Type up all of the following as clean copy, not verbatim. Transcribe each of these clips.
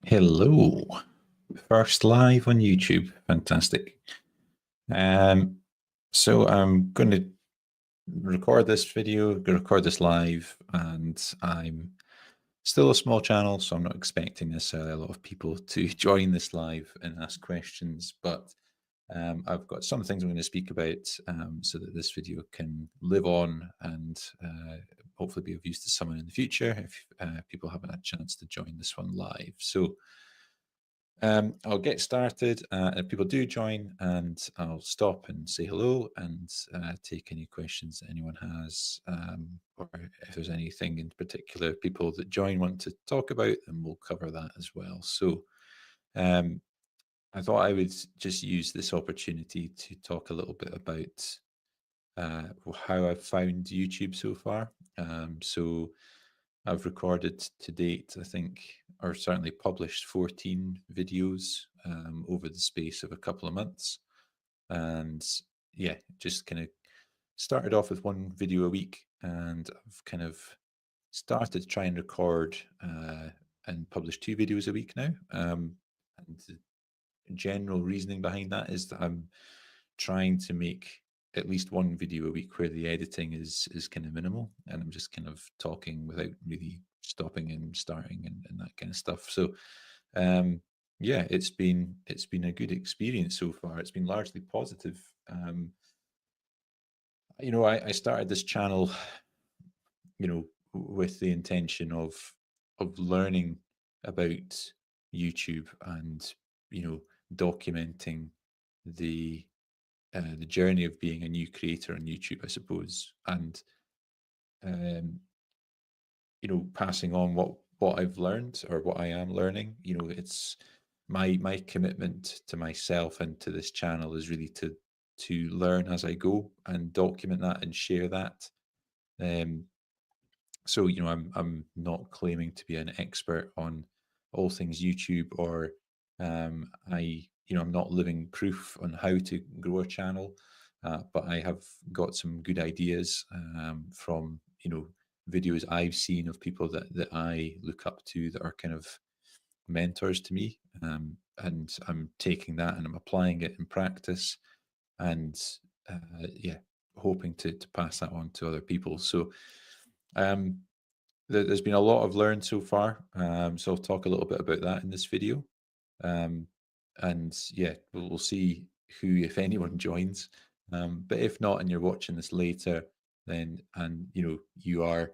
Hello. First live on YouTube. Fantastic. So I'm going to record this live, and I'm still a small channel, so I'm not expecting necessarily a lot of people to join this live and ask questions, but I've got some things I'm going to speak about so that this video can live on and hopefully be of use to someone in the future if people haven't had a chance to join this one live. So I'll get started if people do join, and I'll stop and say hello and take any questions that anyone has, or if there's anything in particular people that join want to talk about, then we'll cover that as well. So I thought I would just use this opportunity to talk a little bit about how I've found YouTube so far. So I've recorded to date, I think, or certainly published 14 videos over the space of a couple of months. And yeah, just kind of started off with one video a week, and I've kind of started to try and record and publish 2 videos a week now. And the general reasoning behind that is that I'm trying to make at least one video a week where the editing is kind of minimal, and I'm just kind of talking without really stopping and starting and that kind of stuff. So yeah, it's been a good experience so far. It's been largely positive. I started this channel, with the intention of learning about YouTube and documenting the journey of being a new creator on YouTube, I suppose, and passing on what I've learned or what I am learning. It's my commitment to myself and to this channel is really to learn as I go and document that and share that. So I'm not claiming to be an expert on all things YouTube, or I'm not living proof on how to grow a channel, but I have got some good ideas from videos I've seen of people that I look up to, that are kind of mentors to me, and I'm taking that and I'm applying it in practice, and yeah, hoping to pass that on to other people. So there's been a lot I've learned so far, so I'll talk a little bit about that in this video. And yeah, we'll see who, if anyone, joins. But if not, and you're watching this later, then you are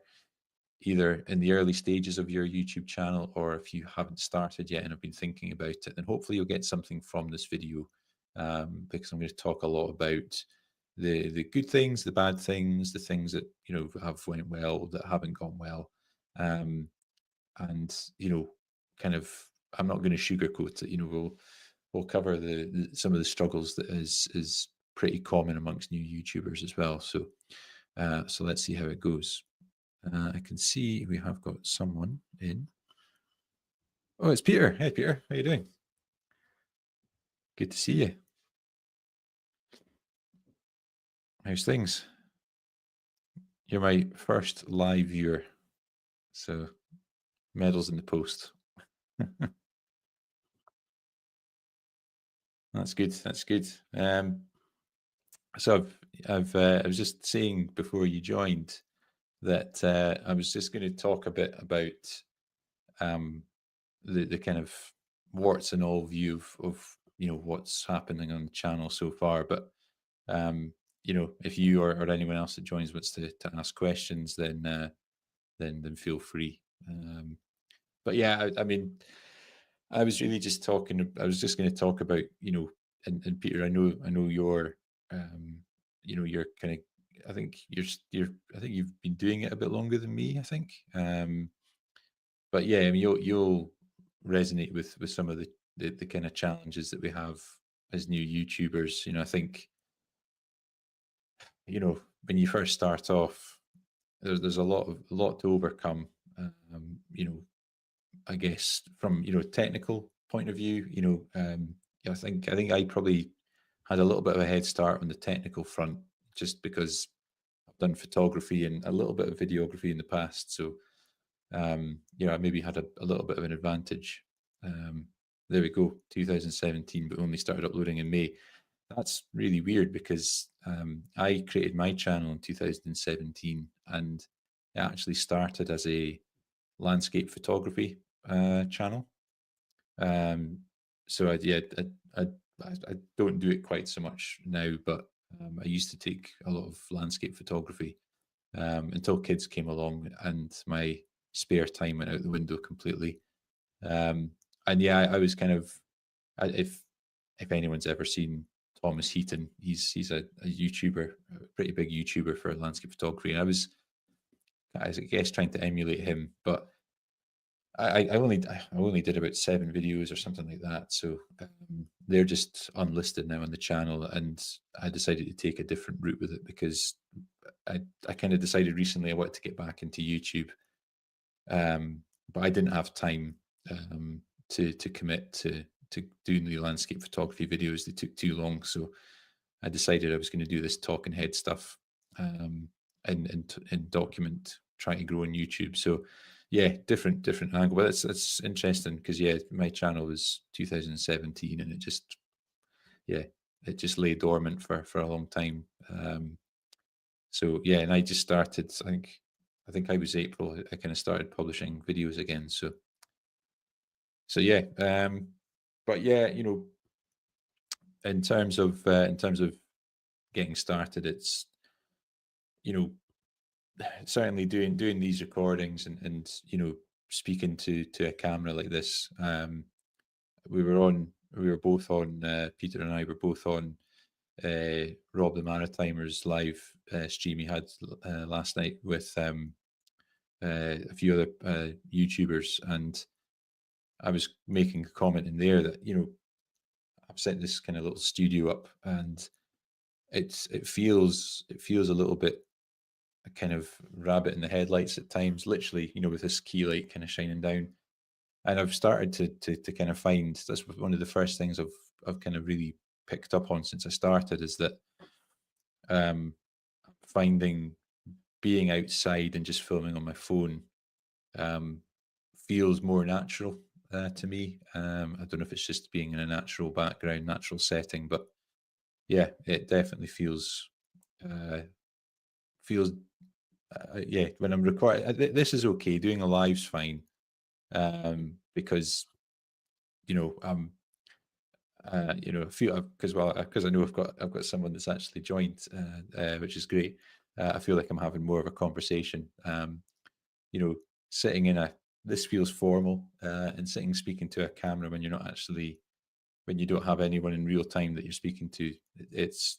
either in the early stages of your YouTube channel, or if you haven't started yet and have been thinking about it, then hopefully you'll get something from this video, because I'm going to talk a lot about the good things, the bad things, the things that have went well, that haven't gone well, and kind of, I'm not going to sugarcoat it. We'll cover some of the struggles that is pretty common amongst new YouTubers as well. So let's see how it goes. I can see we have got someone in. Oh, it's Peter. Hey, Peter. How you doing? Good to see you. How's things? You're my first live viewer, so medals in the post. That's good. That's good. So I was just saying before you joined that I was just going to talk a bit about the kind of warts and all view of what's happening on the channel so far. But if you or anyone else that joins wants to ask questions, then feel free. But yeah, I mean, I was really just talking. I was just going to talk about and Peter, I know you're you're kind of. I think I think you've been doing it a bit longer than me, I think. But yeah, I mean, you'll resonate with some of the kind of challenges that we have as new YouTubers. I think when you first start off, there's a lot to overcome. I guess from technical point of view, I think I probably had a little bit of a head start on the technical front, just because I've done photography and a little bit of videography in the past. So I maybe had a little bit of an advantage. There we go, 2017, but only started uploading in May. That's really weird because I created my channel in 2017, and it actually started as a landscape photography channel. So I don't do it quite so much now, but I used to take a lot of landscape photography until kids came along and my spare time went out the window completely. And yeah, I was kind of if anyone's ever seen Thomas Heaton, he's a YouTuber, a pretty big YouTuber for landscape photography. And I guess trying to emulate him, but I only did about 7 videos or something like that. So they're just unlisted now on the channel, and I decided to take a different route with it because I kind of decided recently I wanted to get back into YouTube, but I didn't have time to commit to doing the landscape photography videos. They took too long, so I decided I was going to do this talking head stuff and document trying to grow on YouTube. So yeah, different angle. But that's interesting because yeah, my channel was 2017 and it just lay dormant for a long time. So yeah, and I just started. I think I was April. I kind of started publishing videos again. So yeah, but yeah, in terms of getting started, it's certainly doing these recordings and speaking to a camera like this. We were both on. Peter and I were both on Rob the Maritimer's live stream he had last night with a few other YouTubers, and I was making a comment in there that I've set this kind of little studio up, and it feels a little bit a kind of rabbit in the headlights at times, literally, with this key light kind of shining down. And I've started to kind of find that's one of the first things I've kind of really picked up on since I started is that finding being outside and just filming on my phone um, feels more natural to me. I don't know if it's just being in a natural background, natural setting, but yeah, it definitely feels yeah, when I'm recording, this is okay. Doing a live's fine because I'm feel because I know I've got someone that's actually joined, which is great. I feel like I'm having more of a conversation. You know, sitting in a this feels formal, and sitting speaking to a camera when you're not actually when you don't have anyone in real time that you're speaking to. It's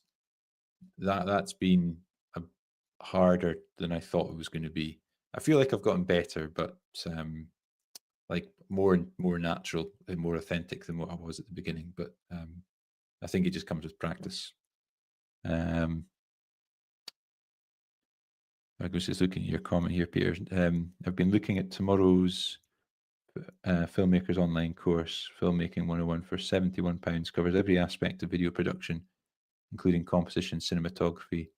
that's been a, harder than I thought it was going to be. I feel like I've gotten better, but like more natural and more authentic than what I was at the beginning. But I think it just comes with practice. I was just looking at your comment here, Peter. I've been looking at tomorrow's filmmakers online course, Filmmaking 101, for £71. Covers every aspect of video production, including composition, cinematography,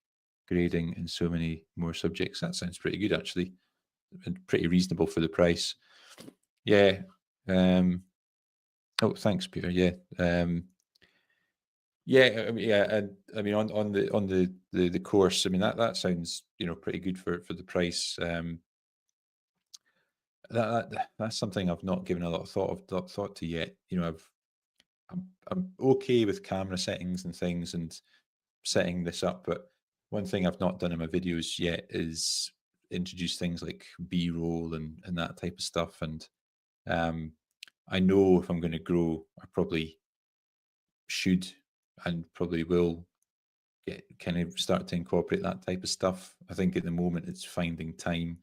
grading, and so many more subjects. That sounds pretty good, actually, and pretty reasonable for the price. Yeah. Oh, thanks, Peter. Yeah. Yeah, and I mean on the course, I mean that sounds pretty good for the price. That's something I've not given a lot of thought to yet. I'm okay with camera settings and things and setting this up, but one thing I've not done in my videos yet is introduce things like B-roll and that type of stuff. And I know if I'm going to grow, I probably should and probably will get kind of start to incorporate that type of stuff. I think at the moment it's finding time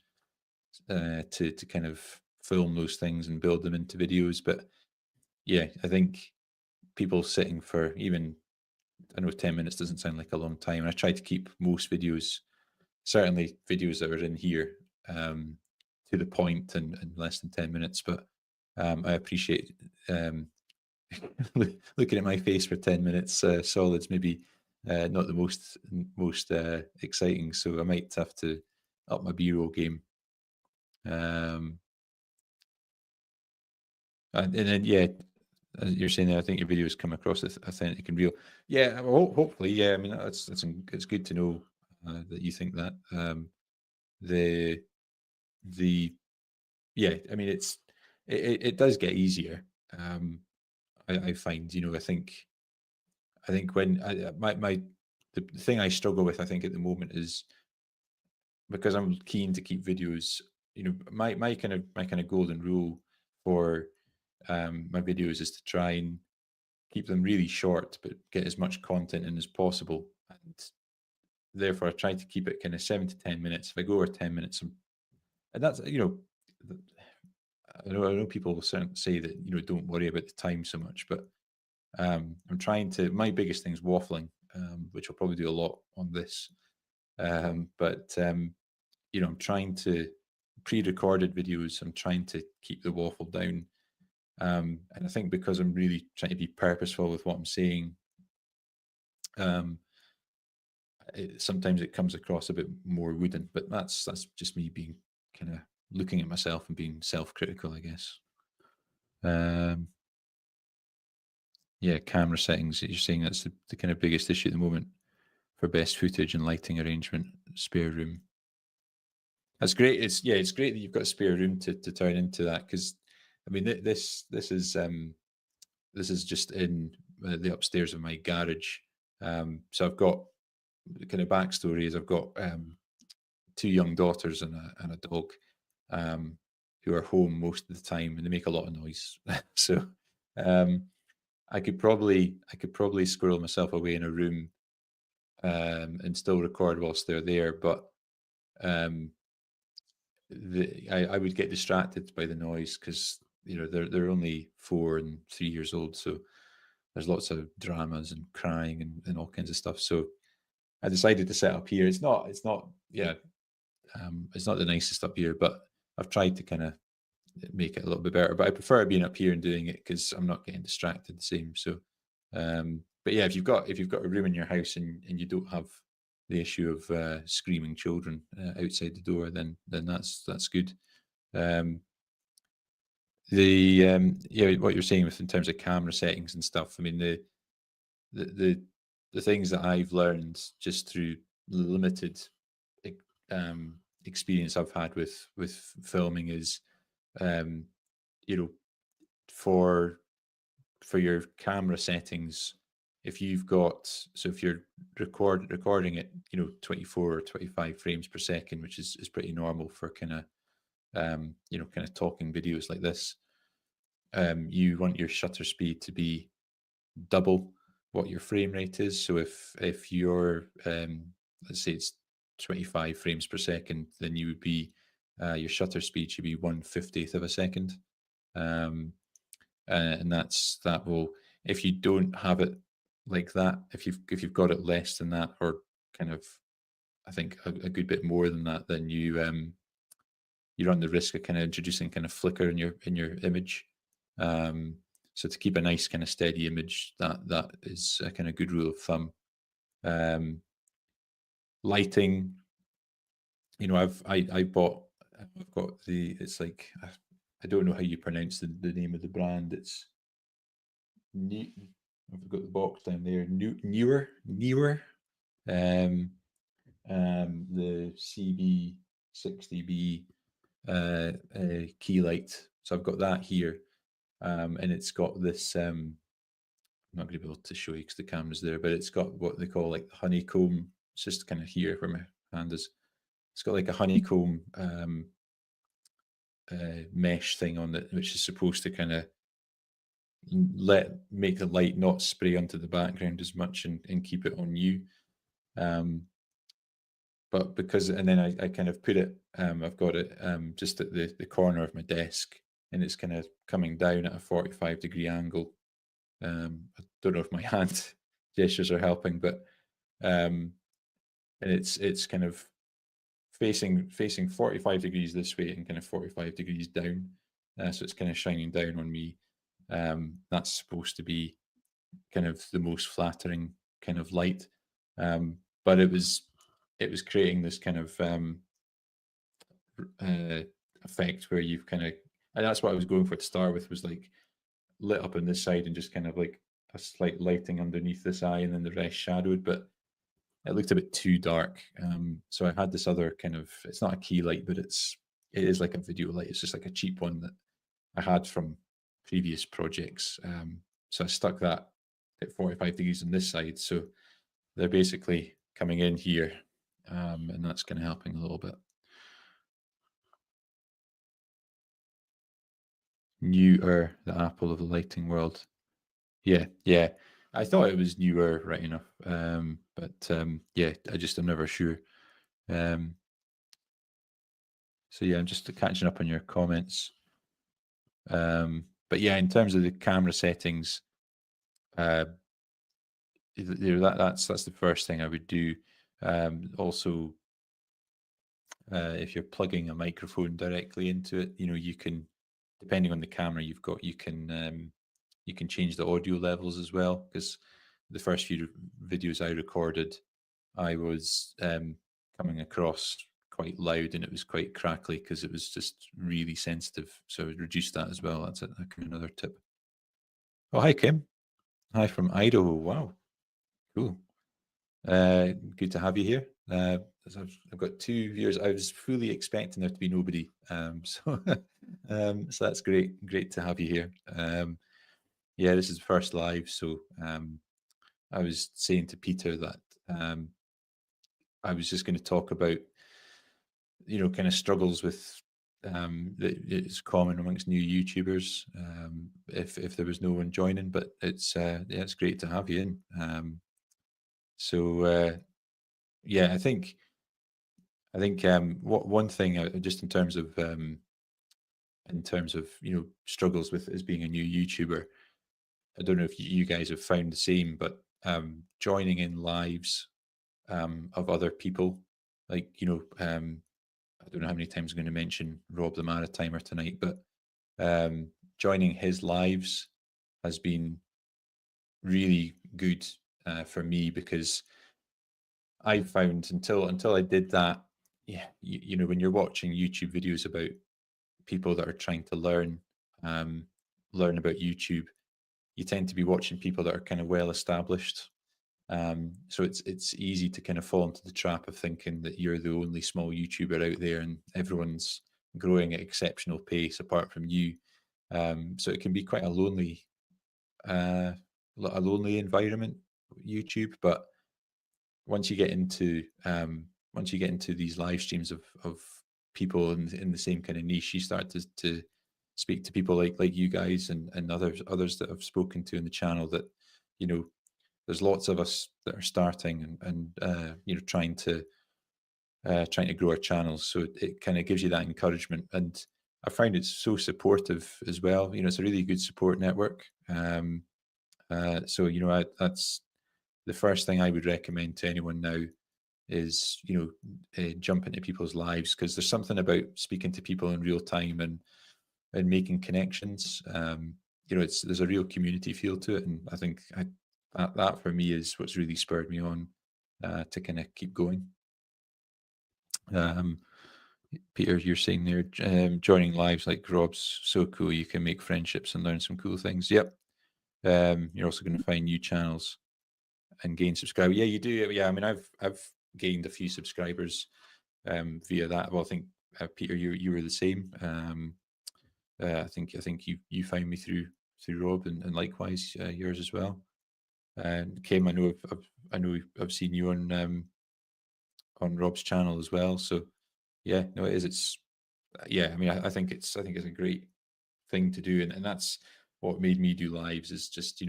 to kind of film those things and build them into videos. But yeah, I think people sitting for even I know 10 minutes doesn't sound like a long time. And I try to keep most videos, certainly videos that are in here, to the point and less than 10 minutes. But I appreciate looking at my face for 10 minutes solid's maybe not the most exciting. So I might have to up my B-roll game. And then, yeah, as you're saying there, I think your videos come across as authentic and real. Yeah, well, hopefully, yeah. I mean, it's good to know that you think that. The the yeah, I mean, it does get easier. I find, I think when the thing I struggle with, I think at the moment is because I'm keen to keep videos. My kind of golden rule for my videos is to try and keep them really short, but get as much content in as possible. And therefore, I try to keep it kind of 7 to 10 minutes. If I go over 10 minutes, and that's I know people will say that don't worry about the time so much, but I'm trying to. My biggest thing is waffling, which I'll probably do a lot on this. But I'm trying to pre-recorded videos. I'm trying to keep the waffle down, and I think because I'm really trying to be purposeful with what I'm saying, um, sometimes it comes across a bit more wooden. But that's just me being kind of looking at myself and being self-critical, I guess. Um, yeah, camera settings. You're saying that's the kind of biggest issue at the moment for best footage and lighting arrangement, spare room. That's great. It's great that you've got a spare room to turn into that, because I mean this is just in the upstairs of my garage. So I've got the kind of backstory is I've got two young daughters and a dog, um, who are home most of the time, and they make a lot of noise. So um, I could probably squirrel myself away in a room, and still record whilst they're there, but um, I would get distracted by the noise because they're only 4 and 3 years old, so there's lots of dramas and crying and all kinds of stuff. So I decided to set up here. It's not the nicest up here, but I've tried to kind of make it a little bit better. But I prefer being up here and doing it because I'm not getting distracted the same. So, but yeah, if you've got a room in your house and you don't have the issue of screaming children outside the door, then that's good. Um, what you're saying with in terms of camera settings and stuff. I mean, the the the things that I've learned just through limited experience I've had with filming is, um, you know, for for your camera settings, if you're recording it, 24 or 25 frames per second, which is pretty normal for kind of talking videos like this. You want your shutter speed to be double what your frame rate is. So if you're let's say it's 25 frames per second, then you would be your shutter speed should be 1/50th of a second. Um, and that will, if you don't have it like that, if you've got it less than that, or kind of I think a good bit more than that, then you run the risk of kind of introducing kind of flicker in your image. Um, so to keep a nice kind of steady image, that is a kind of good rule of thumb. Um, Lighting, I've got it's like I don't know how you pronounce the name of the brand. It's new. I've got the box down there. Newer. Um, the CB60B key light. So I've got that here, and it's got this. I'm not going to be able to show you because the camera's there, but it's got what they call like honeycomb. It's just kind of here where my hand is. It's got like a honeycomb mesh thing on it, which is supposed to kind of make the light not spray onto the background as much and keep it on you. But and then I kind of put it, I've got it just at the corner of my desk, and it's kind of coming down at a 45-degree angle. I don't know if my hand gestures are helping, but and it's kind of facing 45 degrees this way and kind of 45 degrees down. So it's kind of shining down on me. That's supposed to be kind of the most flattering kind of light. But it was creating this kind of uh, effect where you've kind of, and that's what I was going for to start with, was like lit up on this side and just kind of like a slight lighting underneath this eye, and then the rest shadowed. But it looked a bit too dark. So I had this other kind of, it's not a key light, but it is like a video light. It's just like a cheap one that I had from previous projects. So I stuck that at 45 degrees on this side. So they're basically coming in here, and that's kind of helping a little bit. Newer, the apple of the lighting world. Yeah, yeah. I thought it was newer, right enough. But yeah, I'm never sure. So yeah, I'm just catching up on your comments. But yeah, in terms of the camera settings, uh, that's the first thing I would do. Also, if you're plugging a microphone directly into it, you can, depending on the camera you've got, you can change the audio levels as well. Because the first few videos I recorded, I was coming across quite loud and it was quite crackly because it was just really sensitive. So I would reduce that as well. That's another tip. Oh, hi, Kim. Hi from Idaho. Wow, cool. Good to have you here. I've got 2 viewers. I was fully expecting there to be nobody. So so that's great. Great to have you here. Yeah, this is the first live. So I was saying to Peter that I was just going to talk about, kind of struggles with that it's common amongst new YouTubers, if there was no one joining, but yeah, it's great to have you in. So yeah, I think what one thing, just in terms of struggles with as being a new YouTuber. I don't know if you guys have found the same, but joining in lives of other people, like I don't know how many times I'm going to mention Rob the Maritimer tonight, but joining his lives has been really good for me, because I found until I did that, yeah, when you're watching YouTube videos about people that are trying to learn about YouTube, you tend to be watching people that are kind of well established. So it's easy to kind of fall into the trap of thinking that you're the only small YouTuber out there and everyone's growing at exceptional pace apart from you. So it can be quite a lonely environment, YouTube. But once you get into these live streams of people in the same kind of niche, you start to speak to people like you guys and others that I've spoken to in the channel, that you know there's lots of us that are starting and trying to grow our channels. So it kind of gives you that encouragement, and I find it's so supportive as well. It's a really good support network. So that's the first thing I would recommend to anyone now is jump into people's lives, because there's something about speaking to people in real time and making connections. There's a real community feel to it, and I think that for me is what's really spurred me on to kind of keep going. Um, Peter, you're saying there, joining lives like Rob's so cool. You can make friendships and learn some cool things. Yep. You're also going to find new channels and gain subscribers. Yeah, you do. Yeah, I mean, I've gained a few subscribers via that. Well, I think Peter, you were the same. I think you found me through Rob, and likewise yours as well. And Kim, I know I've seen you on Rob's channel as well. So yeah, no, it is. It's yeah. I mean, I think it's a great thing to do, and that's what made me do lives. Is just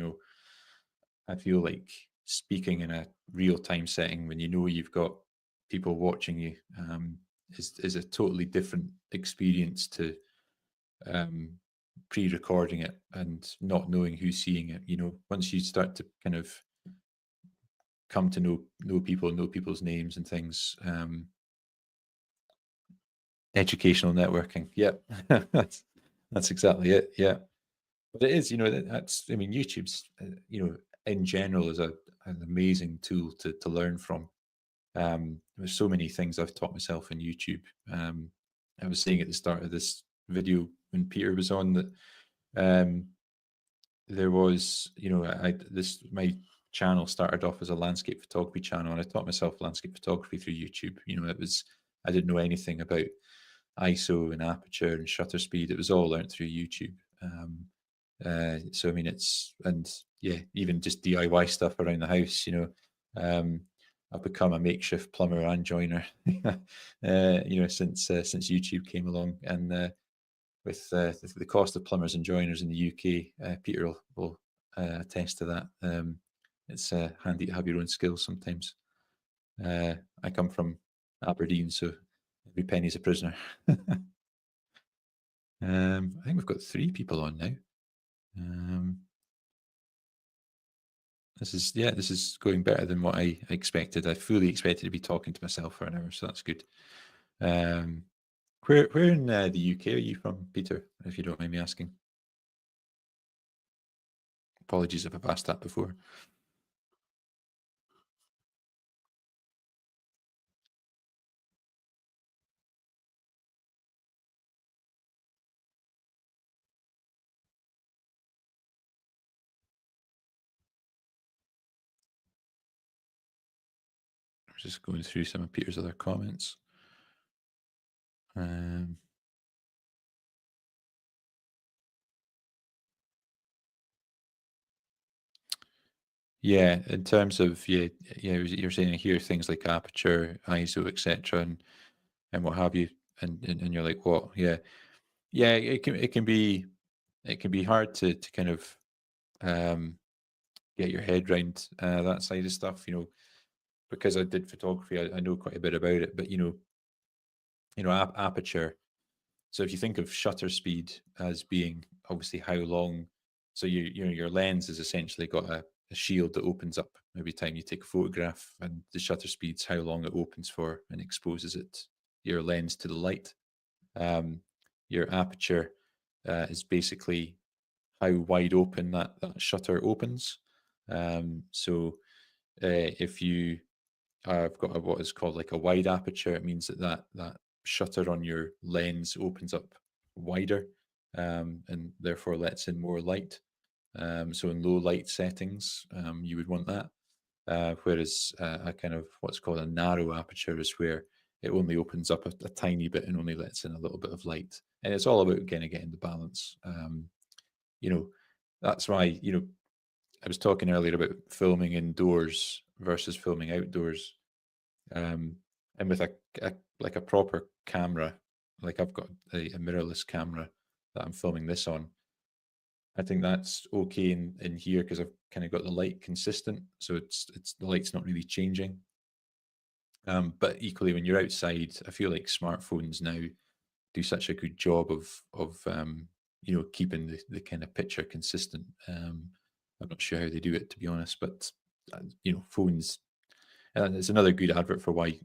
I feel like speaking in a real time setting when you've got people watching you is a totally different experience to pre-recording it and not knowing who's seeing it. Once you start to kind of come to know people, know people's names and things. Educational networking. Yep. that's exactly it. Yeah. But it is, I mean, YouTube's, in general is an amazing tool to learn from. There's so many things I've taught myself in YouTube. I was saying at the start of this video when Peter was on that, there was, this my channel started off as a landscape photography channel, and I taught myself landscape photography through YouTube. I didn't know anything about ISO and aperture and shutter speed. It was all learned through YouTube. So I mean, and yeah, even just DIY stuff around the house. Um, I've become a makeshift plumber and joiner. Since YouTube came along, and with the cost of plumbers and joiners in the UK, Peter will attest to that. It's handy to have your own skills sometimes. I come from Aberdeen, so every penny's a prisoner. I think we've got 3 people on now. This is going better than what I expected. I fully expected to be talking to myself for an hour, so that's good. Where in the UK are you from, Peter, if you don't mind me asking? Apologies if I've asked that before. I'm just going through some of Peter's other comments. Yeah, in terms of you're saying here things like aperture, ISO, etc., and what have you, and you're like, what? Yeah, it can be hard to kind of get your head around that side of stuff, because I did photography, I know quite a bit about it, but aperture. So if you think of shutter speed as being obviously how long, so your lens has essentially got a shield that opens up every time you take a photograph, and the shutter speed's how long it opens for and exposes your lens to the light. Your aperture is basically how wide open that shutter opens. So if you have got what is called like a wide aperture, it means that shutter on your lens opens up wider, and therefore lets in more light. So in low light settings, you would want that. Whereas a kind of what's called a narrow aperture is where it only opens up a tiny bit and only lets in a little bit of light. And it's all about kind of getting the balance. You know, that's why, I was talking earlier about filming indoors versus filming outdoors. And with a proper camera, like I've got a mirrorless camera that I'm filming this on, I think that's okay in here because I've kind of got the light consistent, so it's the light's not really changing. But equally, when you're outside, I feel like smartphones now do such a good job of keeping the kind of picture consistent. I'm not sure how they do it, to be honest, but phones. And it's another good advert for why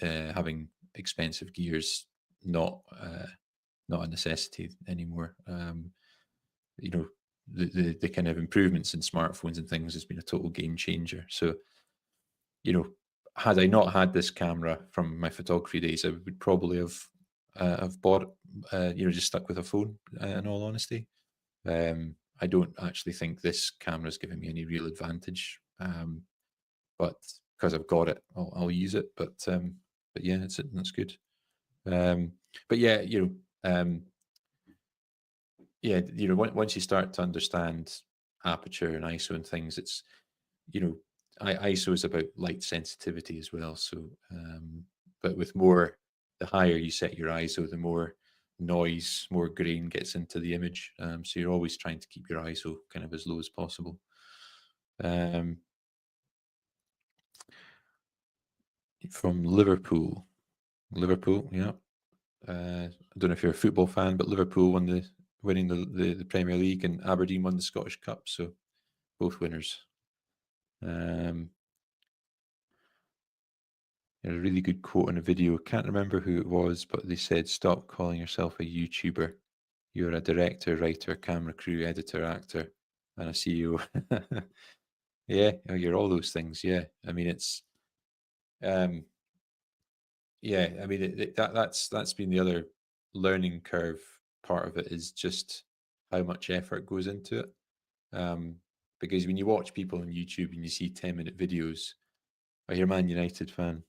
having expensive gears not not a necessity anymore. You know the kind of improvements in smartphones and things has been a total game changer. So had I not had this camera from my photography days, I would probably have bought just stuck with a phone. In all honesty, I don't actually think this camera is giving me any real advantage. But because I've got it, I'll use it. But yeah, that's good. But yeah, once you start to understand aperture and ISO and things, it's you know, ISO is about light sensitivity as well. So, but with the higher you set your ISO, the more noise, more grain gets into the image. So you're always trying to keep your ISO kind of as low as possible. From Liverpool, yeah. I don't know if you're a football fan, but Liverpool winning the Premier League, and Aberdeen won the Scottish Cup, so both winners. A really good quote in a video. Can't remember who it was, but they said, "Stop calling yourself a YouTuber. You're a director, writer, camera crew, editor, actor, and a CEO." Yeah, you're all those things. Yeah, I mean um, yeah, I mean that's been the other learning curve part of it, is just how much effort goes into it. Because when you watch people on YouTube and you see 10-minute videos, I hear Man United fan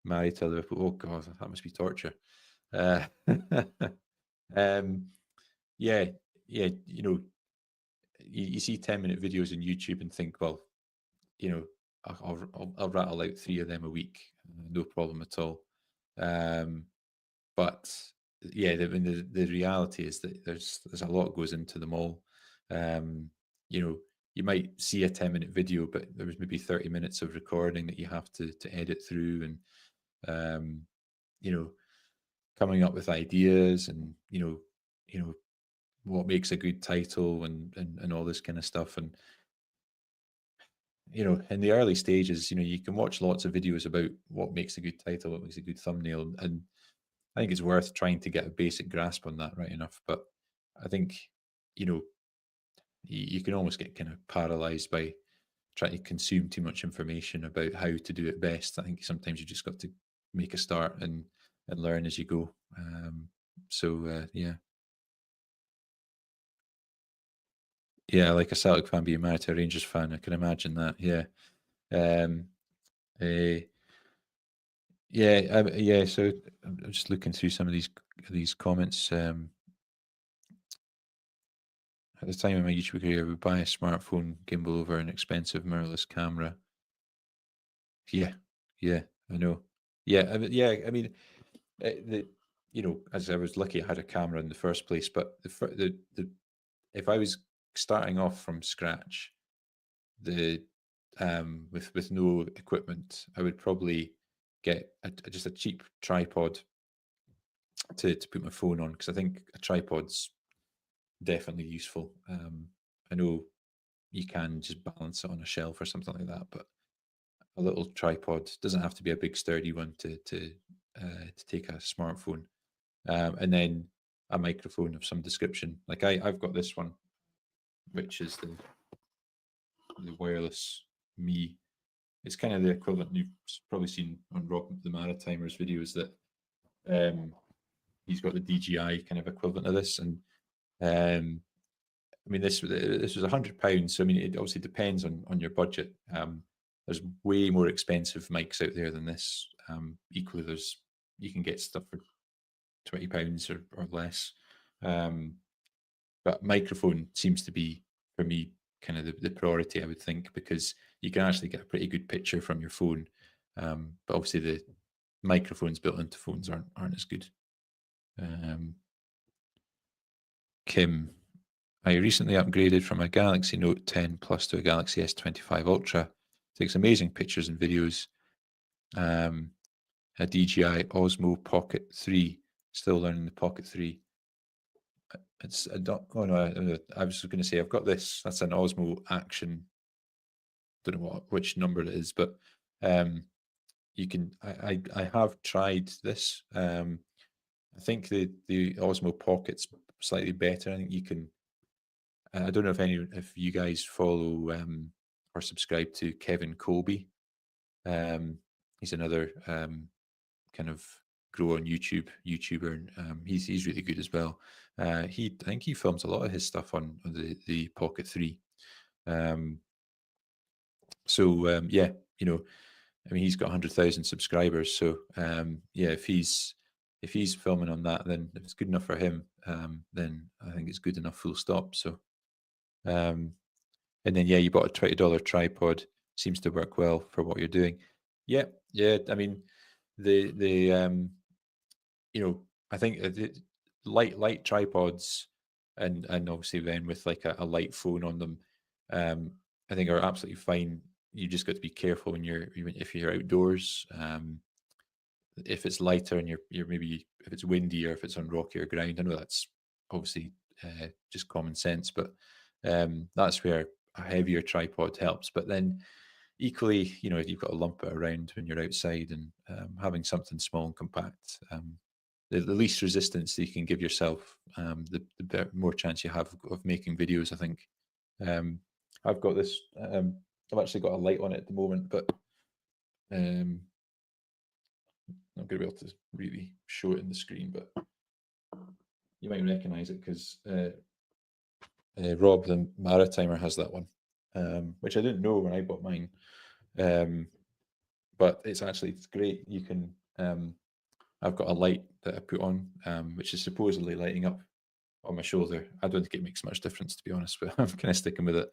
married to Liverpool. Oh God, that must be torture. Uh, um, yeah, yeah, you see 10-minute videos on YouTube and think, well, you know, I'll rattle out 3 of them a week, no problem at all. But yeah, the reality is that there's a lot goes into them all. Um, you might see a 10-minute video, but there was maybe 30 minutes of recording that you have to edit through, and um, you know, coming up with ideas, and what makes a good title, and all this kind of stuff. And in the early stages, you can watch lots of videos about what makes a good title, what makes a good thumbnail, and I think it's worth trying to get a basic grasp on that right enough. But I think, you can almost get kind of paralyzed by trying to consume too much information about how to do it best. I think sometimes you just got to make a start and learn as you go. Yeah. Yeah, like a Celtic fan being married to a Rangers fan, I can imagine that. Yeah. Um, uh, yeah, yeah. So I'm just looking through some of these comments. At the time of my YouTube career, I would buy a smartphone gimbal over an expensive mirrorless camera. Yeah, yeah, I know. Yeah, yeah. I mean, as I was lucky, I had a camera in the first place. But if I was starting off from scratch, the with no equipment, I would probably get just a cheap tripod to put my phone on, because I think a tripod's definitely useful. I know you can just balance it on a shelf or something like that, but a little tripod doesn't have to be a big sturdy one to take a smartphone. And then a microphone of some description. Like I've got this one, which is the wireless Me. It's kind of the equivalent you've probably seen on Rock the Maritimers videos, that he's got the DJI kind of equivalent of this. And I mean, this was £100. So I mean, it obviously depends on your budget. There's way more expensive mics out there than this. Equally, you can get stuff for £20 or less. But microphone seems to be, for me, kind of the priority, I would think, because you can actually get a pretty good picture from your phone. But obviously, the microphones built into phones aren't as good. Kim, I recently upgraded from a Galaxy Note 10 Plus to a Galaxy S25 Ultra. Takes amazing pictures and videos. A DJI Osmo Pocket 3. Still learning the Pocket 3. It's a oh no, I was going to say I've got this. That's an Osmo Action. Don't know which number it is, but you can. I have tried this. I think the Osmo Pocket's slightly better. I think you can. I don't know if you guys follow or subscribe to Kevin Colby. He's another kind of grow on YouTuber, and he's really good as well. I think he films a lot of his stuff on the Pocket 3. Yeah, I mean, he's got 100,000 subscribers. So yeah, if he's filming on that, then if it's good enough for him, then I think it's good enough, full stop. So and then yeah, you bought a $20 tripod. Seems to work well for what you're doing. Yeah, yeah. I mean, the I think light tripods, and obviously then with like a light phone on them, I think are absolutely fine. You just got to be careful if you're outdoors. If it's lighter and you're maybe, if it's windy or if it's on rockier ground. I know that's obviously just common sense, but that's where a heavier tripod helps. But then equally, you've got to lump it around when you're outside, and having something small and compact, the least resistance that you can give yourself, the more chance you have of making videos, I think. I've got this. I've actually got a light on it at the moment, but I'm not going to be able to really show it in the screen, but you might recognize it because Rob the Maritimer has that one, which I didn't know when I bought mine. But it's great. You can I've got a light that I put on, which is supposedly lighting up on my shoulder. I don't think it makes much difference, to be honest, but I'm kind of sticking with it.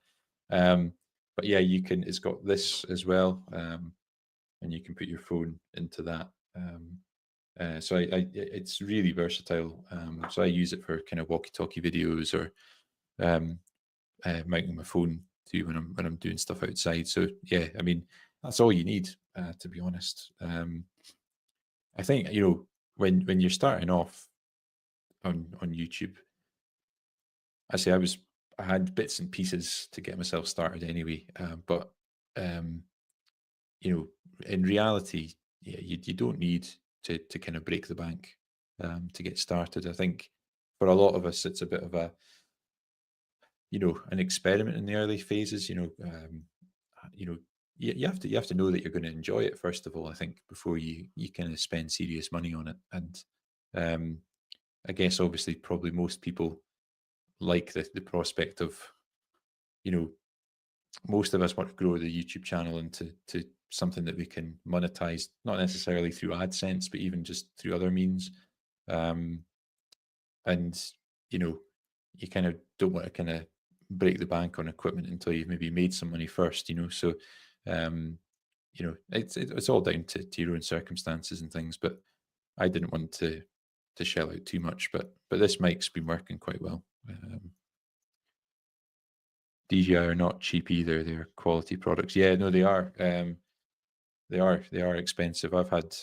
But yeah, you can. It's got this as well, and you can put your phone into that. So it's really versatile. So I use it for kind of walkie-talkie videos or um, mounting my phone to when I'm doing stuff outside. So yeah, I mean that's all you need, to be honest. I think when you're starting off on YouTube, I had bits and pieces to get myself started anyway, but um, in reality, yeah, you don't need to kind of break the bank to get started. I think for a lot of us, it's a bit of an experiment in the early phases. You know, you have to know that you're going to enjoy it first of all. I think before you kind of spend serious money on it, and um, I guess obviously probably most people like the prospect of you know most of us want to grow the YouTube channel into something that we can monetize, not necessarily through AdSense, but even just through other means. Um, and you know, you kind of don't want to kind of break the bank on equipment until you've maybe made some money first. So um, it's all down to your own circumstances and things. But I didn't want to shell out too much. But this mic's been working quite well. DJI are not cheap either. They're quality products. Yeah, no, they are. They are expensive. I've had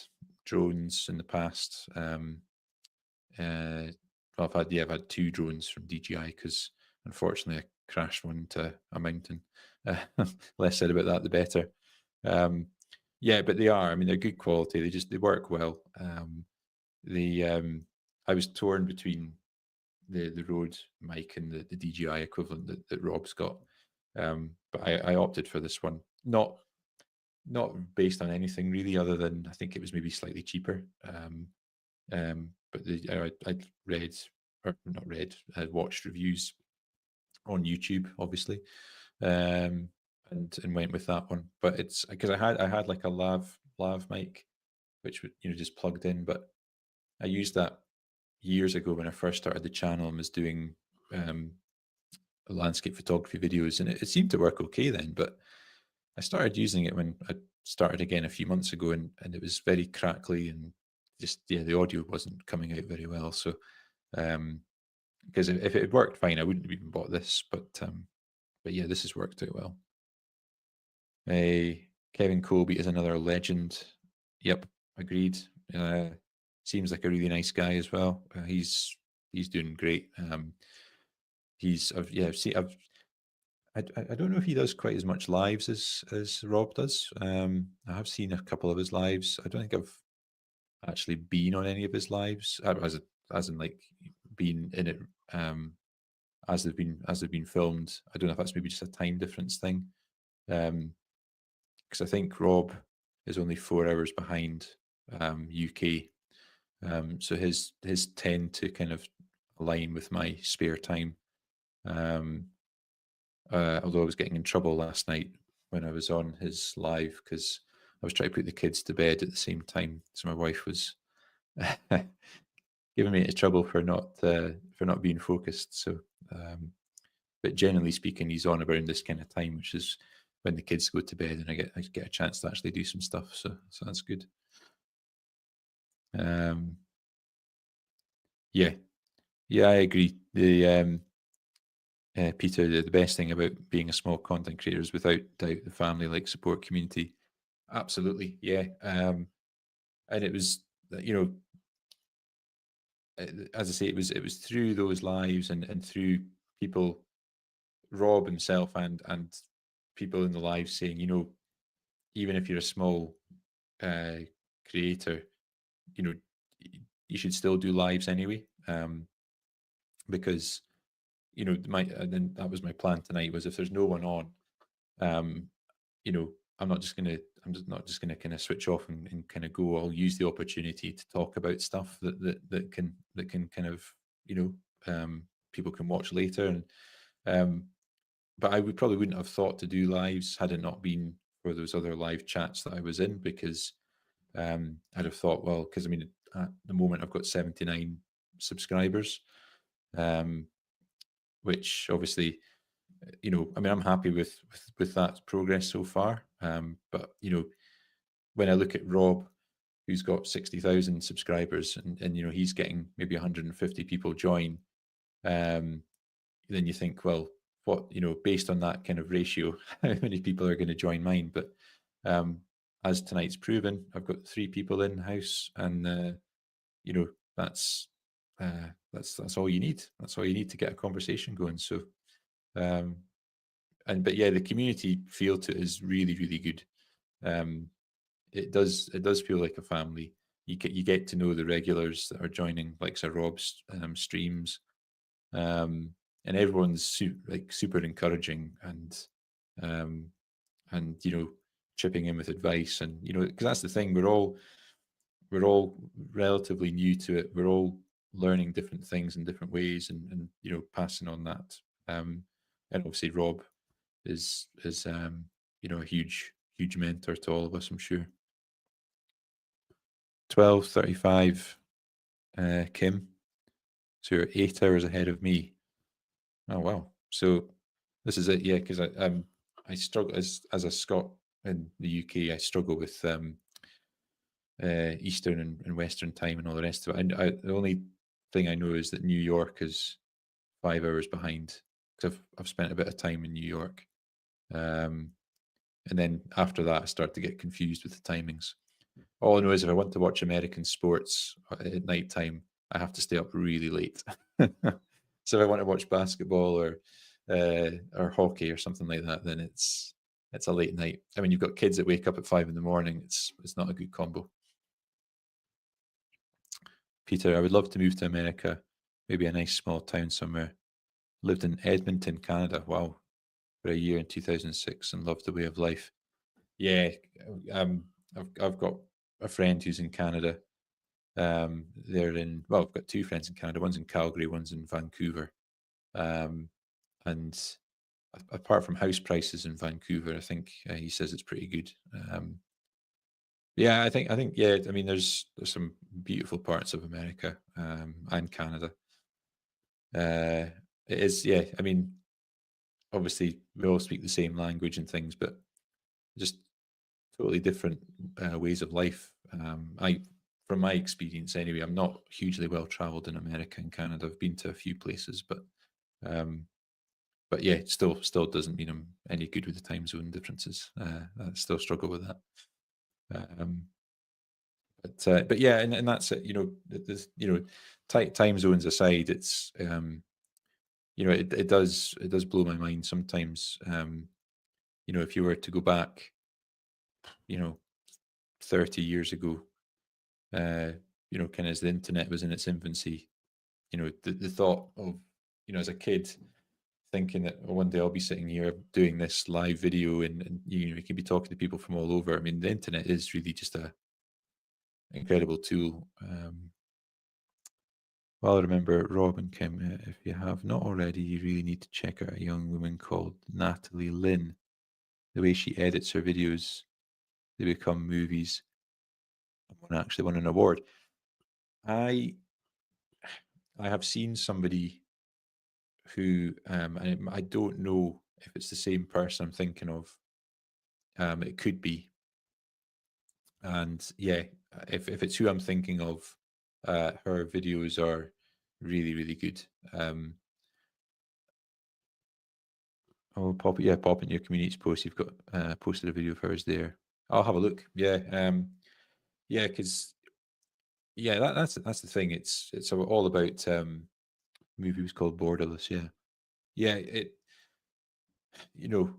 drones in the past. Well, I've had two drones from DJI because unfortunately I crashed one into a mountain. Less said about that, the better. Yeah, but they are. I mean, they're good quality. They work well. I was torn between the Rode mic and the DJI equivalent that Rob's got. But I opted for this one, not based on anything really, other than I think it was maybe slightly cheaper. But I'd read, or not read, I watched reviews on YouTube, obviously, and went with that one. But it's because I had like a lav mic, which just plugged in, but I used that years ago when I first started the channel and was doing landscape photography videos, and it seemed to work okay then. But I started using it when I started again a few months ago, and it was very crackly and just the audio wasn't coming out very well. So because if it had worked fine, I wouldn't have even bought this. But yeah, this has worked out well. Kevin Colby is another legend. Yep, agreed. Seems like a really nice guy as well. He's doing great. I've seen. I don't know if he does quite as much lives as Rob does. I have seen a couple of his lives. I don't think I've actually been on any of his lives as in like been in it as they've been filmed. I don't know if that's maybe just a time difference thing. Because I think Rob is only 4 hours behind UK. So his tend to kind of align with my spare time. Although I was getting in trouble last night when I was on his live because I was trying to put the kids to bed at the same time. So my wife was giving me into trouble for not being focused. So, but generally speaking, he's on around this kind of time, which is when the kids go to bed and I get a chance to actually do some stuff. So that's good. Yeah, I agree. Peter, the best thing about being a small content creator is without doubt the family-like support community. Absolutely, yeah. And it was, as I say, it was through those lives and through people, Rob himself and people in the live saying, even if you're a small creator, you know, you should still do lives anyway, because and then that was my plan tonight was if there's no one on, I'm just not just gonna kind of switch off and kind of go. I'll use the opportunity to talk about stuff that can kind of people can watch later, Um, but I would probably wouldn't have thought to do lives had it not been for those other live chats that I was in, because I'd have thought, well, because I mean, at the moment I've got 79 subscribers, um, which obviously, I mean, I'm happy with that progress so far. But when I look at Rob, who's got 60,000 subscribers, and he's getting maybe 150 people join, um, then you think, well, what, based on that kind of ratio, how many people are going to join mine? But um, as tonight's proven, I've got 3 people in house, and you know that's that's all you need. That's all you need to get a conversation going. So um, but yeah, the community feel to it is really, really good. Um, it does feel like a family. You get to know the regulars that are joining, like Sir Rob's streams, um, and everyone's super encouraging, um, and chipping in with advice, and because that's the thing, we're all relatively new to it. We're all learning different things in different ways, and passing on that. And obviously Rob is a huge mentor to all of us, I'm sure. 12:35, Kim. So you're 8 hours ahead of me. Oh wow! So this is it, yeah. Because I struggle as a Scot in the UK. I struggle with Eastern and Western time and all the rest of it. The only thing I know is that New York is 5 hours behind, because I've spent a bit of time in New York, um, and then after that I start to get confused with the timings. All I know is if I want to watch American sports at night time, I have to stay up really late. So if I want to watch basketball or hockey or something like that, then it's a late night. I mean, you've got kids that wake up at 5 in the morning. It's not a good combo. Peter, I would love to move to America, maybe a nice small town somewhere. Lived in Edmonton, Canada. Wow, for a year in 2006, and loved the way of life. Yeah, um, I've got a friend who's in Canada. I've got 2 friends in Canada. One's in Calgary, one's in Vancouver. Um, and apart from house prices in Vancouver, I think he says it's pretty good. Yeah, I think yeah. I mean, there's some beautiful parts of America and Canada. Uh, it is, yeah. I mean, obviously we all speak the same language and things, but just totally different ways of life. From my experience anyway, I'm not hugely well traveled in America and Canada. I've been to a few places, um, but yeah, still doesn't mean I'm any good with the time zone differences. I still struggle with that. Um, but yeah, and that's it. There's, time zones aside, it's it does blow my mind sometimes. If you were to go back, you know, 30 years ago, kind of as the internet was in its infancy, the thought of, as a kid, thinking that, oh, one day I'll be sitting here doing this live video, and you can be talking to people from all over. I mean, the internet is really just a incredible tool. Well, I remember Rob and Kim, if you have not already, you really need to check out a young woman called Natalie Lynn. The way she edits her videos, they become movies. One actually won an award. I I have seen somebody who, and I don't know if it's the same person I'm thinking of. It could be, and yeah, if it's who I'm thinking of, her videos are really, really good. Um, pop in your community's post. You've got posted a video of hers there. I'll have a look. Yeah, yeah, because yeah, that's the thing. It's all about movie was called Borderless. Yeah, yeah. You know,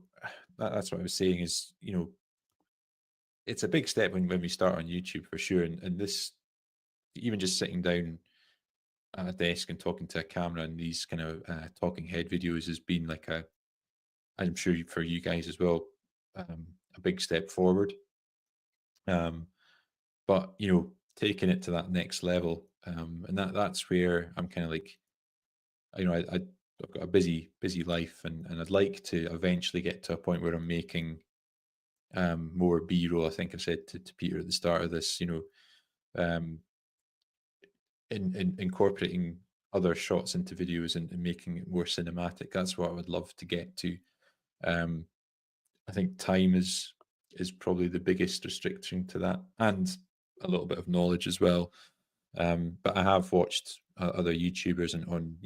that's what I was saying is, it's a big step when we start on YouTube for sure. And this, even just sitting down at a desk and talking to a camera and these kind of talking head videos has been like I'm sure for you guys as well, a big step forward. Um, but taking it to that next level, and that's where I'm kind of like, I've got a busy life, and I'd like to eventually get to a point where I'm making more B-roll. I think I said to Peter at the start of this, um, in incorporating other shots into videos and making it more cinematic. That's what I would love to get to. Um, I think time is probably the biggest restriction to that, and a little bit of knowledge as well. But I have watched other YouTubers and on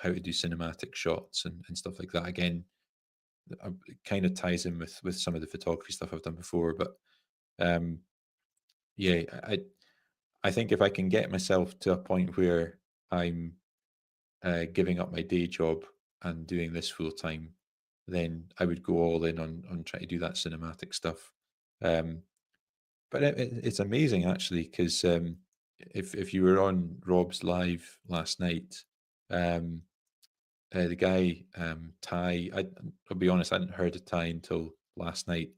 how to do cinematic shots and stuff like that. Again, it kind of ties in with some of the photography stuff I've done before. But um, yeah, I think if I can get myself to a point where I'm giving up my day job and doing this full time, then I would go all in on trying to do that cinematic stuff. Um, but it's amazing actually because if you were on Rob's live last night, um, the guy Ty, I'll be honest, I hadn't heard of Ty until last night.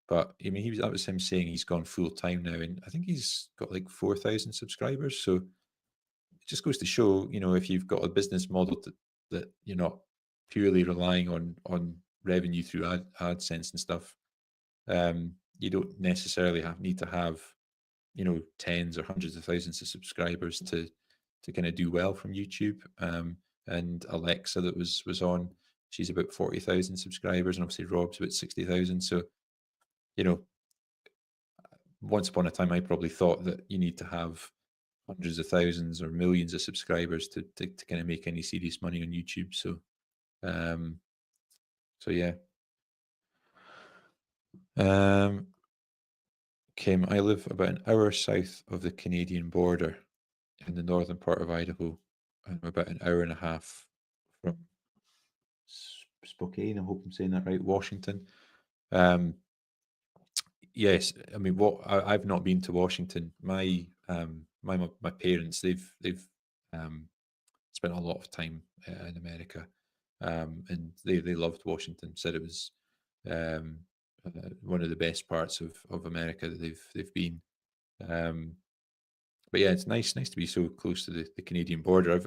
But I mean, that was him saying he's gone full time now, and I think he's got like 4,000 subscribers. So it just goes to show, if you've got a business model that you're not purely relying on revenue through AdSense and stuff, you don't necessarily need to have tens or hundreds of thousands of subscribers to kind of do well from YouTube. And Alexa that was on, she's about 40,000 subscribers, and obviously Rob's about 60,000. So you know, once upon a time, I probably thought that you need to have hundreds of thousands or millions of subscribers to kind of make any serious money on YouTube. Um, so yeah. Kim, I live about an hour south of the Canadian border in the northern part of Idaho. I'm about an hour and a half from Spokane. I hope I'm saying that right. Washington. Um, yes, I mean, I've not been to Washington. My parents, they've spent a lot of time in America, and they loved Washington. Said it was um, one of the best parts of America that they've been. Um, but yeah, it's nice to be so close to the Canadian border. I've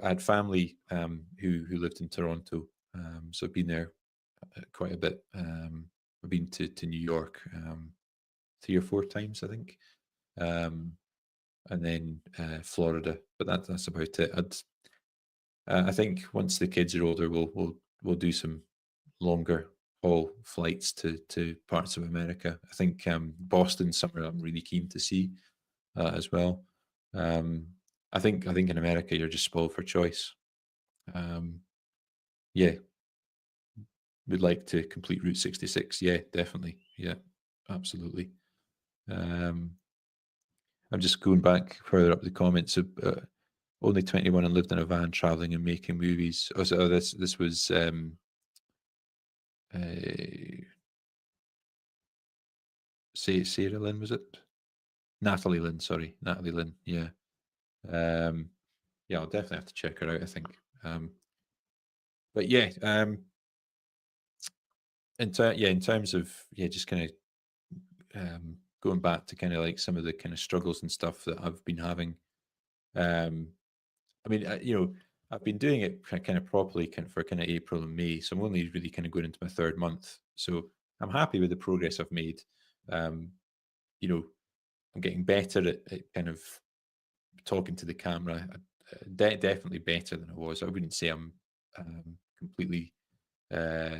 had family who lived in Toronto, so I've been there quite a bit. I've been to New York 3 or 4 times, I think, um, and then Florida. But that's about it. I think once the kids are older, we'll do some longer haul flights to parts of America. I think Boston somewhere I'm really keen to see as well. Um, I think in America you're just spoiled for choice. Um, yeah, would like to complete Route 66. Yeah, definitely. Yeah, absolutely. Um, I'm just going back further up the comments. Only 21 and lived in a van traveling and making movies. Oh, so this was uh, Sarah Lynn, was it? Natalie Lynn, sorry, Natalie Lynn. Yeah, um, yeah, I'll definitely have to check her out. I think, but yeah, in terms of just kind of going back to kind of like some of the kind of struggles and stuff that I've been having. Um, I mean, I've been doing it kind of properly for kind of April and May, so I'm only really kind of going into my third month. So I'm happy with the progress I've made. Um, you know, I'm getting better at kind of talking to the camera. Definitely better than I was. I wouldn't say I'm completely uh,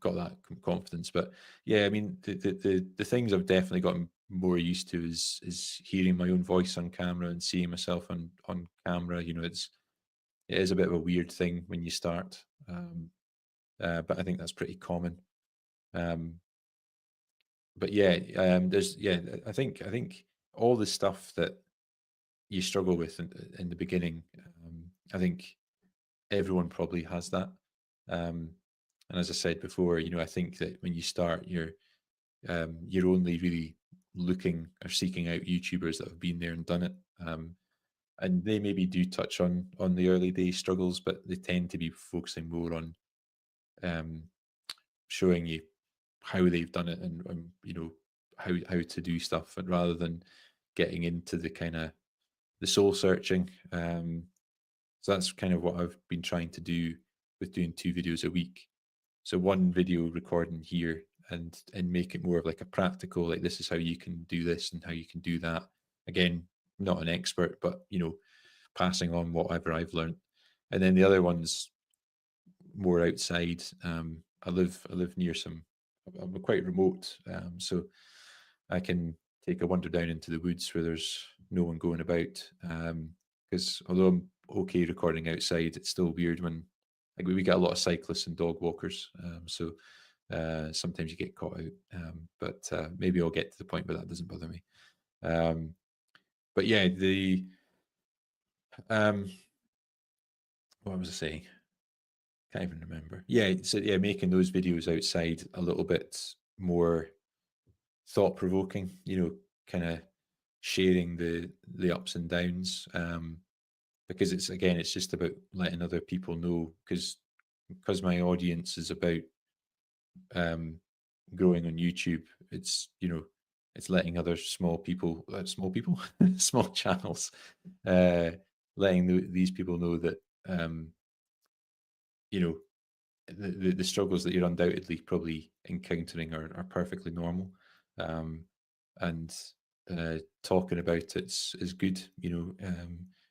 got that confidence, but yeah, I mean, the things I've definitely gotten more used to is hearing my own voice on camera and seeing myself on camera. It is a bit of a weird thing when you start, but I think that's pretty common. Um, but yeah, I think all the stuff that you struggle with in the beginning, I think everyone probably has that. Um, and as I said before, I think that when you start, you're only really looking or seeking out YouTubers that have been there and done it. And they maybe do touch on the early day struggles, but they tend to be focusing more on um, showing you how they've done it and how to do stuff, and rather than getting into the kind of the soul searching. So that's kind of what I've been trying to do with doing 2 videos a week. So one video recording here and make it more of like a practical, like this is how you can do this and how you can do that. Again, not an expert, but passing on whatever I've learned. And then the other one's more outside. I live near some. I'm quite remote, so I can take a wander down into the woods where there's no one going about. Because although I'm okay recording outside, it's still weird when like we get a lot of cyclists and dog walkers. So sometimes you get caught out. But maybe I'll get to the point where that doesn't bother me. But yeah, the um, what was I saying? Can't even remember. Yeah, so yeah, making those videos outside a little bit more thought provoking. Kind of sharing the ups and downs. Because it's just about letting other people know. Because my audience is about um, growing on YouTube. It's letting other small people, small channels, uh, letting these people know that you know the struggles that you're undoubtedly probably encountering are perfectly normal, and talking about is good.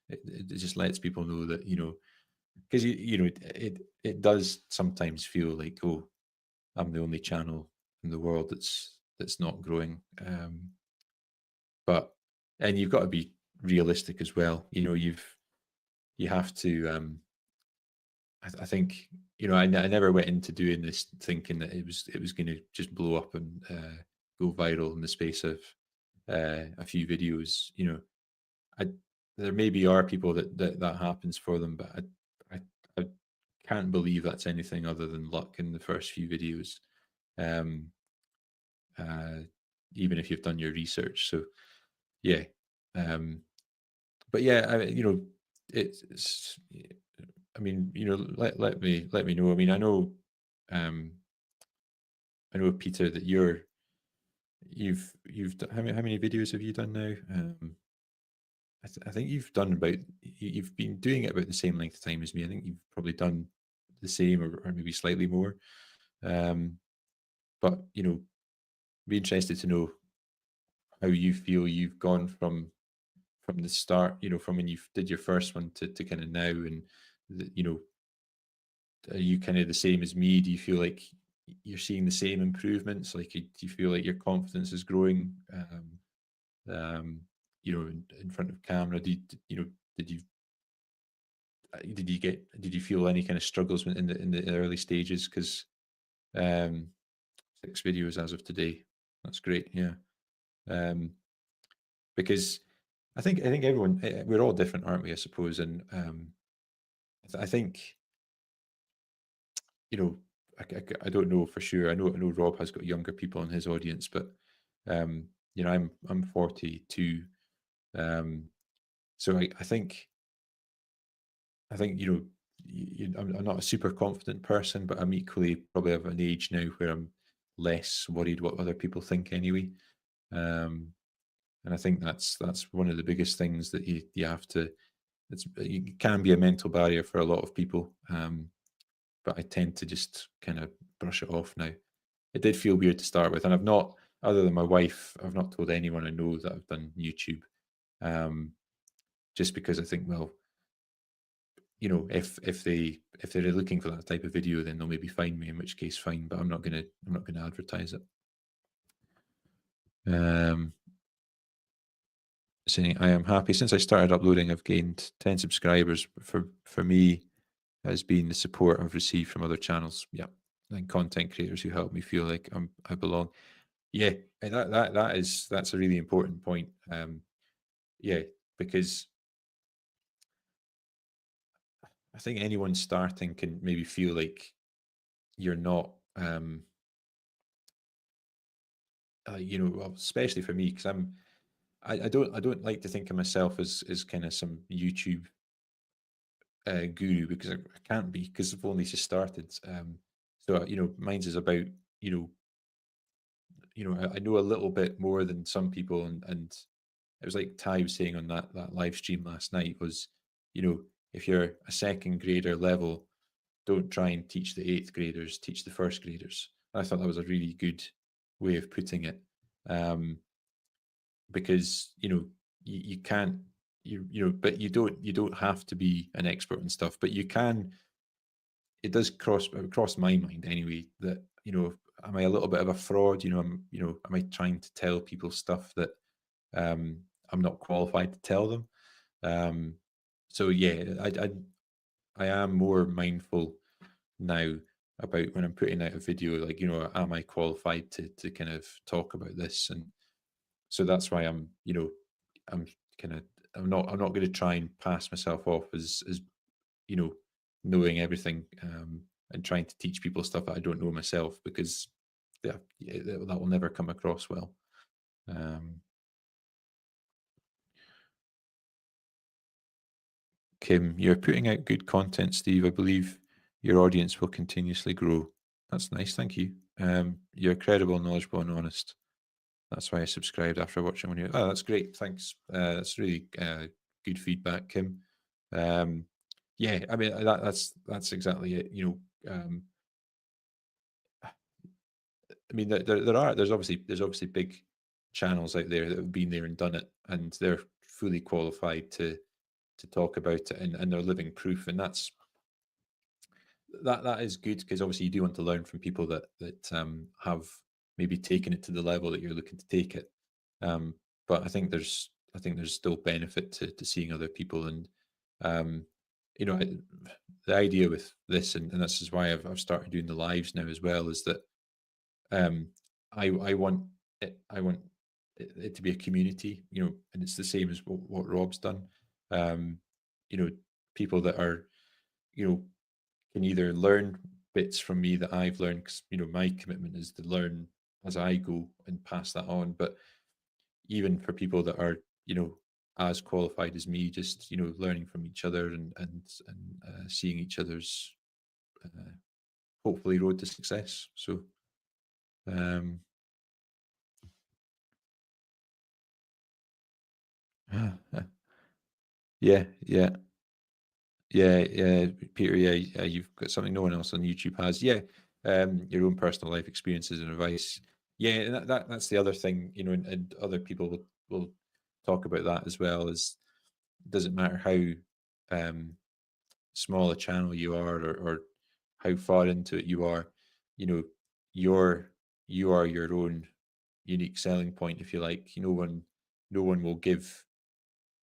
It just lets people know that because it does sometimes feel like, oh, I'm the only channel in the world that's not growing. But and you've got to be realistic as well. You have to. I think I never went into doing this thinking that it was going to just blow up and go viral in the space of a few videos. I there maybe are people that happens for them, but I can't believe that's anything other than luck in the first few videos. Um, uh, Even if you've done your research. So yeah, um, but yeah, it's. I mean, let me know. I mean, um, I know Peter that you've done, how many videos have you done now? I think you've done about you've been doing it about the same length of time as me. I think you've probably done the same or maybe slightly more. Um, but be interested to know how you feel you've gone from the start, from when you did your first one to kind of now, and are you kind of the same as me? Do you feel like you're seeing the same improvements? Like, do you feel like your confidence is growing? In front of camera, did you did you feel any kind of struggles in the early stages? Because 6 videos as of today, that's great. Yeah, um, because I think everyone we're all different, aren't we? I suppose, and I think you know I don't know for sure. I know Rob has got younger people in his audience, but I'm 42, so I think I'm not a super confident person, but I'm equally probably of an age now where I'm less worried what other people think anyway. Um, and I think that's one of the biggest things that you have to. It can be a mental barrier for a lot of people, but I tend to just kind of brush it off now. It did feel weird to start with, and I've not, other than my wife, I've not told anyone I know that I've done YouTube, just because I think, well, if they're looking for that type of video, then they'll maybe find me, in which case, fine. But I'm not gonna advertise it. Um, Saying I am happy since I started uploading. I've gained 10 subscribers. For me, has been the support I've received from other channels. Yeah, and content creators who help me feel like I belong. Yeah, and that's a really important point. Yeah, because I think anyone starting can maybe feel like you're not, well, especially for me, because I don't like to think of myself as kind of some YouTube guru, because I can't be, because I've only just started. So mine's is about you know I know a little bit more than some people, and it was like Ty was saying on that live stream last night was, you know, if you're a second grader level, don't try and teach the eighth graders, teach the first graders. I thought that was a really good way of putting it. Because you can't but you don't have to be an expert in stuff, but you can. It does cross my mind anyway that am I a little bit of a fraud? Am I trying to tell people stuff that I'm not qualified to tell them? So yeah, I am more mindful now about when I'm putting out a video, like, am I qualified to kind of talk about this? And so that's why I'm kind of I'm not going to try and pass myself off as you know knowing everything, and trying to teach people stuff that I don't know myself, because yeah, that will never come across well. Kim, you're putting out good content, Steve. I believe your audience will continuously grow. That's nice, thank you. You're credible, knowledgeable, and honest. That's why I subscribed after watching one of you. Oh, that's great. Thanks. That's really good feedback, Kim. Yeah, I mean that's exactly it. I mean there's obviously big channels out there that have been there and done it, and they're fully qualified to talk about it, and they're living proof, and that is good, because obviously you do want to learn from people that have maybe taken it to the level that you're looking to take it. But I think there's still benefit to seeing other people, and um, the idea with this, and this is why I've started doing the lives now as well, is that um, I want it to be a community, and it's the same as what Rob's done. Um, you know, people that are you know can either learn bits from me that I've learned, because my commitment is to learn as I go and pass that on. But even for people that are as qualified as me, just learning from each other, and seeing each other's uh, hopefully road to success. So um, yeah, yeah. Yeah, yeah, Peter. Yeah, yeah, you've got something no one else on YouTube has. Yeah, your own personal life experiences and advice. Yeah, and that's the other thing, and other people will talk about that as well. Is doesn't matter how small a channel you are, or how far into it you are. You know, you're you are your own unique selling point, if you like. No one will give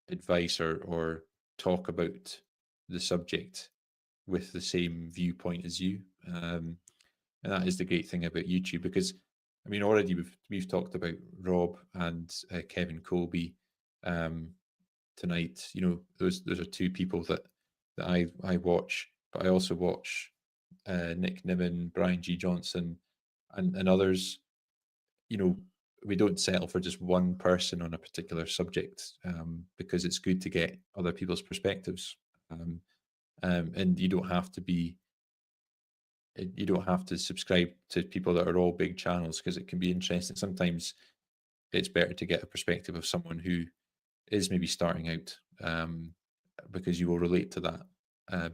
advice or talk about the subject with the same viewpoint as you. And that is the great thing about YouTube, because I mean, already we've talked about Rob and Kevin Colby um, tonight. Those are two people that I watch, but I also watch Nick Niven, Brian G. Johnson, and others. You know, we don't settle for just one person on a particular subject, because it's good to get other people's perspectives. And you don't have to subscribe to people that are all big channels, because it can be interesting. Sometimes it's better to get a perspective of someone who is maybe starting out, because you will relate to that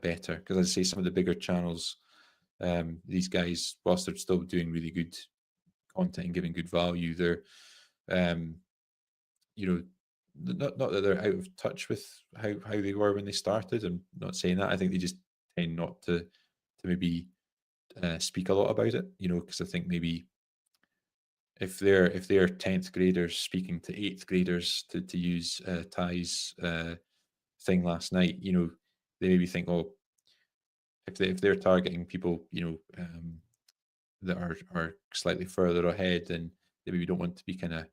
better. Because as I say, some of the bigger channels, these guys, whilst they're still doing really good content and giving good value, they're um, you know not that they're out of touch with how they were when they started. I'm not saying that. I think they just tend not to maybe speak a lot about it, because I think maybe if they're 10th graders speaking to eighth graders, to use Ty's thing last night, they maybe think, oh, if they're targeting people, that are slightly further ahead, then they maybe don't want to be kind of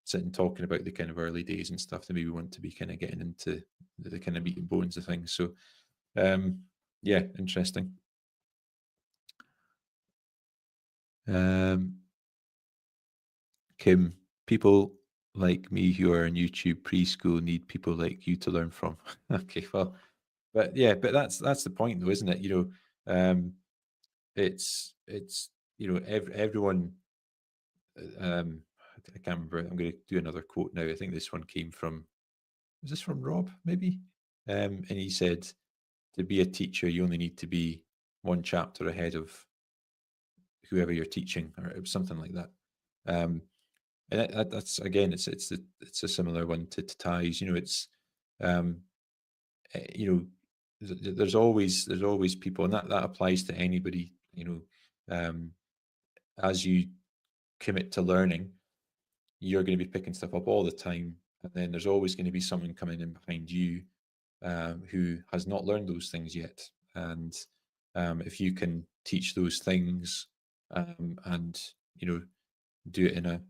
sitting talking about the kind of early days and stuff. They maybe want to be kind of getting into the kind of meat and bones of things. So yeah, interesting. um Kim, people like me who are in YouTube preschool need people like you to learn from. Okay, well, but yeah, but that's the point, though, isn't it? It's everyone. Um, I can't remember. I'm going to do another quote now. I think this one came from. Was this from Rob? Maybe. And he said, to be a teacher, you only need to be one chapter ahead of whoever you're teaching, or something like that. And that's again, it's a similar one to ties. It's um, you know, there's always people, and that applies to anybody. As you commit to learning, you're going to be picking stuff up all the time, and then there's always going to be someone coming in behind you who has not learned those things yet. And if you can teach those things and do it in an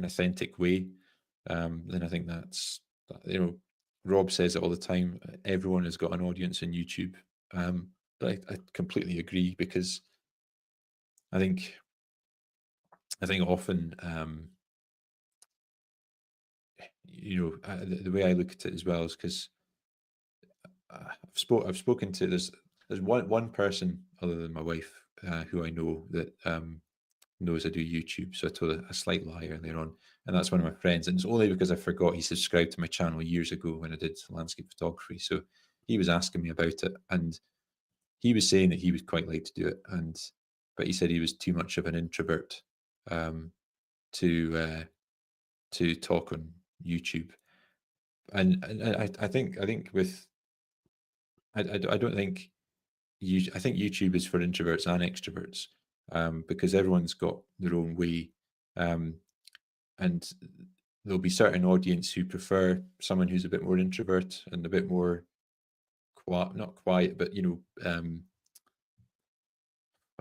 authentic way, then I think that's Rob says it all the time. Everyone has got an audience in YouTube, but I completely agree, because I think often the way I look at it as well is because I've spoken to there's one person other than my wife who I know that knows I do YouTube. So I told a slight lie earlier on, and that's one of my friends. And it's only because I forgot he subscribed to my channel years ago when I did landscape photography. So he was asking me about it, and he was saying that he would quite like to do it, but he said he was too much of an introvert to talk on YouTube. And I think with I don't think I think YouTube is for introverts and extroverts, because everyone's got their own way, and there'll be certain audience who prefer someone who's a bit more introvert and a bit more quiet, not quiet, but I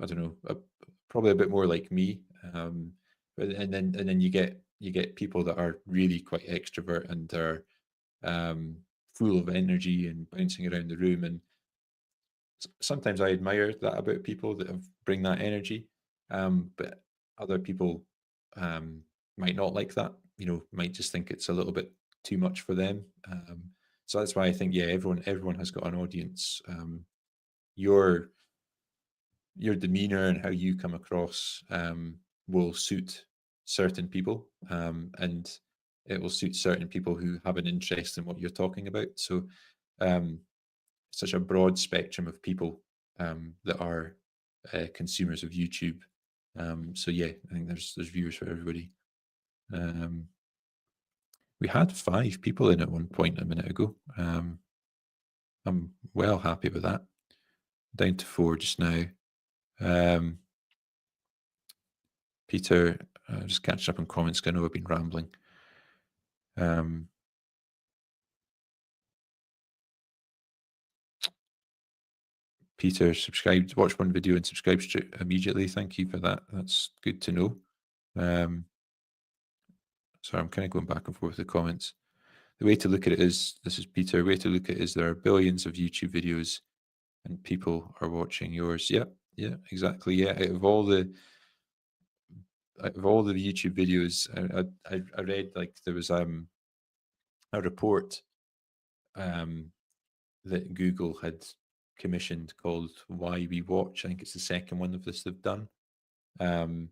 don't know, probably a bit more like me. And then you get people that are really quite extrovert and are full of energy and bouncing around the room. And sometimes I admire that about people that bring that energy, but other people might not like that. Might just think it's a little bit too much for them. So that's why I think, yeah, everyone has got an audience. Your demeanor and how you come across will suit certain people, and it will suit certain people who have an interest in what you're talking about. So such a broad spectrum of people that are consumers of YouTube. So yeah, I think there's viewers for everybody. We had 5 people in at one point a minute ago. I'm well happy with that. Down to 4 just now. Peter, just catching up on comments, because I know I've been rambling. Peter subscribed, watched one video and subscribed immediately. Thank you for that. That's good to know. Sorry, I'm kind of going back and forth with the comments. The way to look at it is, this is Peter, the way to look at it is there are billions of YouTube videos and people are watching yours. Yeah, exactly. Yeah, out of all the YouTube videos, I read, like, there was a report that Google had commissioned called Why We Watch. I think it's the second one of this they've done. And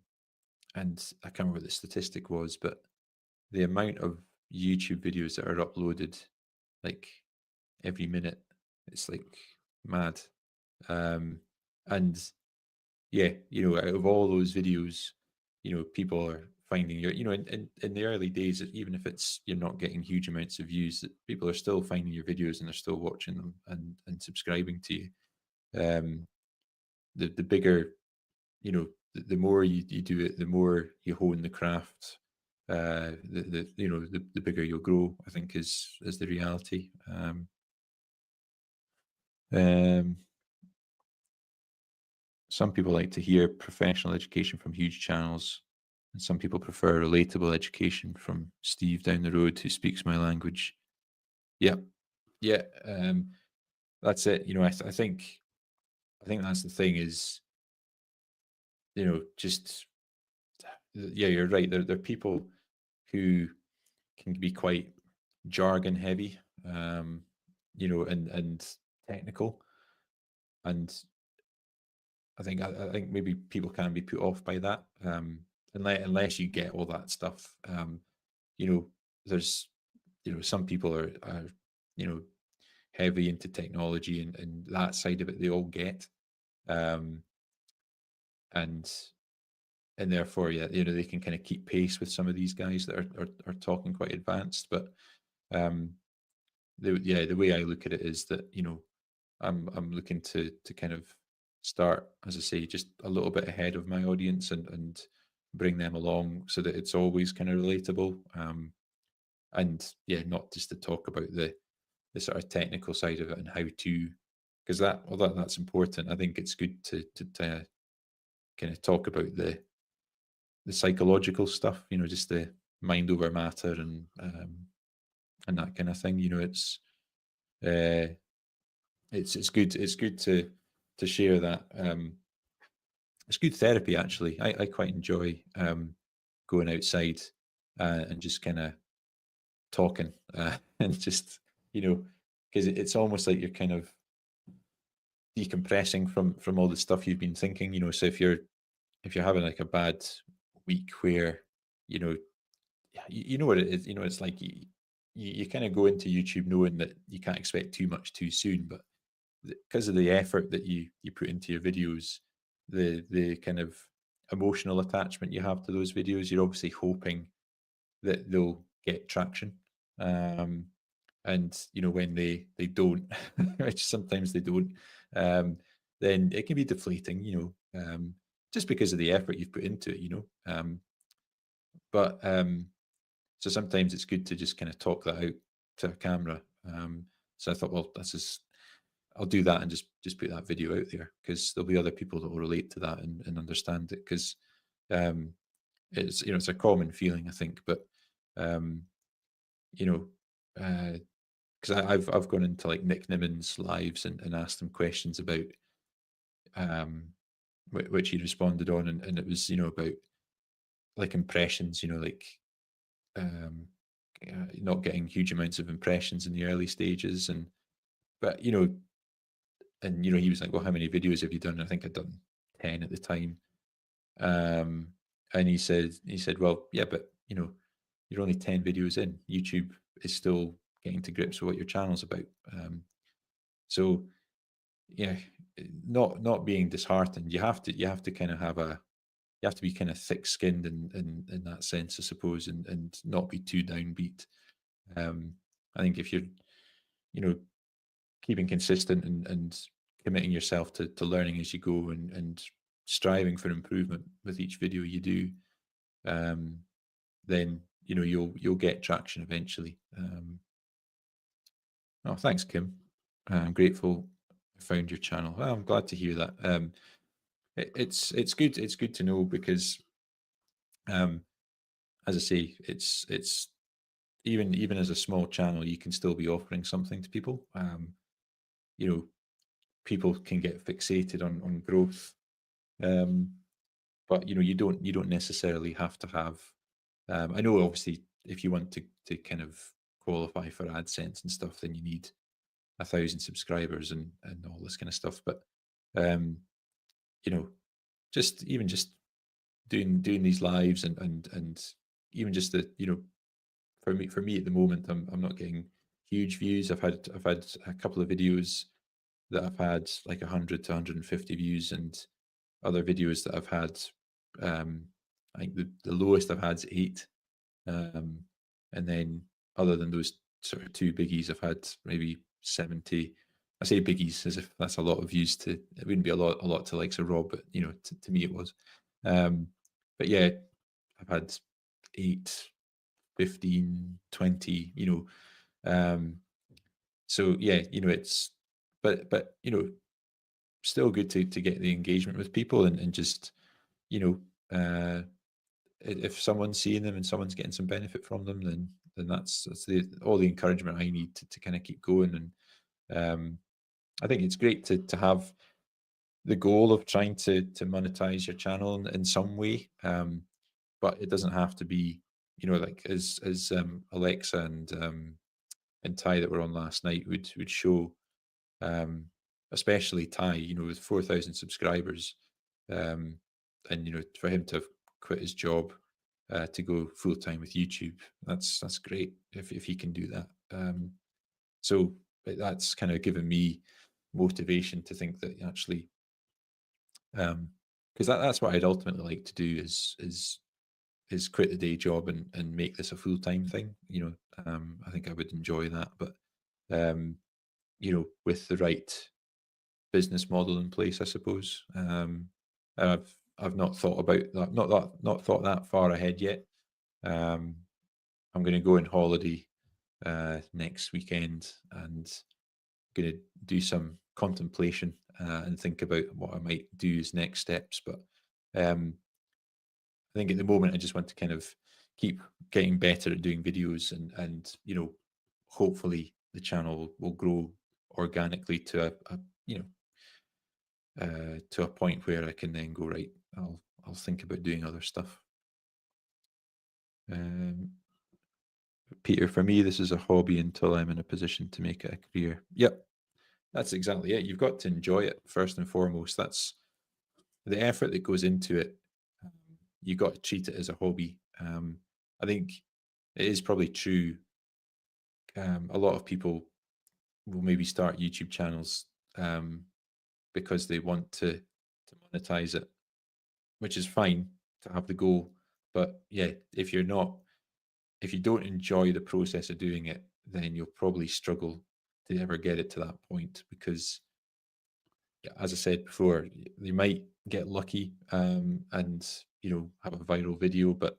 I can't remember what the statistic was, but the amount of YouTube videos that are uploaded, like, every minute, it's like mad. And yeah, out of all those videos, people are finding your, in the early days, even if it's, you're not getting huge amounts of views, that people are still finding your videos and they're still watching them and subscribing to you. The bigger, the more you do it, the more you hone the craft. The bigger you'll grow, I think, is the reality. Some people like to hear professional education from huge channels, and some people prefer relatable education from Steve down the road who speaks my language. Yeah, yeah, that's it. I think that's the thing is, just, yeah, you're right. There are people who can be quite jargon heavy, and technical, and I think maybe people can be put off by that, unless you get all that stuff. There's some people are heavy into technology and that side of it they all get. Um, and therefore, yeah, they can kind of keep pace with some of these guys that are talking quite advanced. But um, the way I look at it is that I'm looking to kind of start, as I say, just a little bit ahead of my audience and bring them along so that it's always kind of relatable. And yeah, not just to talk about the sort of technical side of it and how to, because that's important. I think it's good to kind of talk about the psychological stuff, just the mind over matter and that kind of thing. Uh, it's good to share that. It's good therapy actually. I quite enjoy going outside and just kind of talking and just because it's almost like you're kind of decompressing from all the stuff you've been thinking. So if you're having like a bad week where you know you know what it is. It's like you kind of go into YouTube knowing that you can't expect too much too soon, but because of the effort that you put into your videos, the kind of emotional attachment you have to those videos, you're obviously hoping that they'll get traction. Um, and when they don't, which sometimes they don't, um, then it can be deflating. Just because of the effort you've put into it. But so sometimes it's good to just kind of talk that out to a camera. So I thought, well, I'll do that and just put that video out there because there'll be other people that will relate to that and understand it because um, it's a common feeling, I think. But um, you know, because I've gone into like Nick Nimmon's lives and asked him questions about um, which he responded on, and it was about like impressions, like um, not getting huge amounts of impressions in the early stages, but he was like, well, how many videos have you done? I think I'd done 10 at the time. And he said, well, yeah, but you're only 10 videos in. YouTube is still getting to grips with what your channel's about. So yeah, not being disheartened. You have to kind of you have to be kind of thick skinned in that sense, I suppose, and not be too downbeat. I think if you're, you know, keeping consistent and committing yourself to learning as you go and striving for improvement with each video you do, then you'll get traction eventually. Oh, thanks, Kim. I'm grateful I found your channel. Well, I'm glad to hear that. It's good. It's good to know because, um, as I say, it's even as a small channel, you can still be offering something to people. You know, people can get fixated on growth, um, but you don't necessarily have to have. I know, obviously, if you want to kind of qualify for AdSense and stuff, then you need 1,000 subscribers and all this kind of stuff. But um, you know, just doing these lives and even just the for me at the moment, I'm not getting huge views. I've had a couple of videos that I've had like 100 to 150 views, and other videos that I've had, um, I think the lowest I've had is 8. Um, and then other than those sort of two biggies, I've had maybe 70. I say biggies as if that's a lot of views to, it wouldn't be a lot to likes of Rob, but to me it was. But yeah, I've had 8, 15, 20, um, so yeah, it's, but still good to get the engagement with people and just, you know, if someone's seeing them and someone's getting some benefit from them, then that's all the encouragement I need to kind of keep going. And I think it's great to have the goal of trying to monetize your channel in some way, but it doesn't have to be, like as Alexa and Ty that were on last night would show, especially Ty, with 4,000 subscribers, and for him to have quit his job to go full time with YouTube, that's great if he can do that. So that's kind of given me motivation to think that actually, because that's what I'd ultimately like to do is quit the day job and make this a full-time thing. I think I would enjoy that, but um, with the right business model in place, I suppose. I've not thought about that, not thought that far ahead yet. Um, I'm going to go on holiday next weekend and going to do some contemplation and think about what I might do as next steps. But um, I think at the moment I just want to kind of keep getting better at doing videos and hopefully the channel will grow organically to to a point where I can then go, right, I'll think about doing other stuff. Um, Peter, for me, this is a hobby until I'm in a position to make it a career. Yep, that's exactly it. You've got to enjoy it first and foremost. That's the effort that goes into it. You got to treat it as a hobby. I think it is probably true. A lot of people will maybe start YouTube channels because they want to monetize it, which is fine to have the goal. But yeah, if you don't enjoy the process of doing it, then you'll probably struggle to ever get it to that point because, as I said before, you might get lucky and have a viral video, but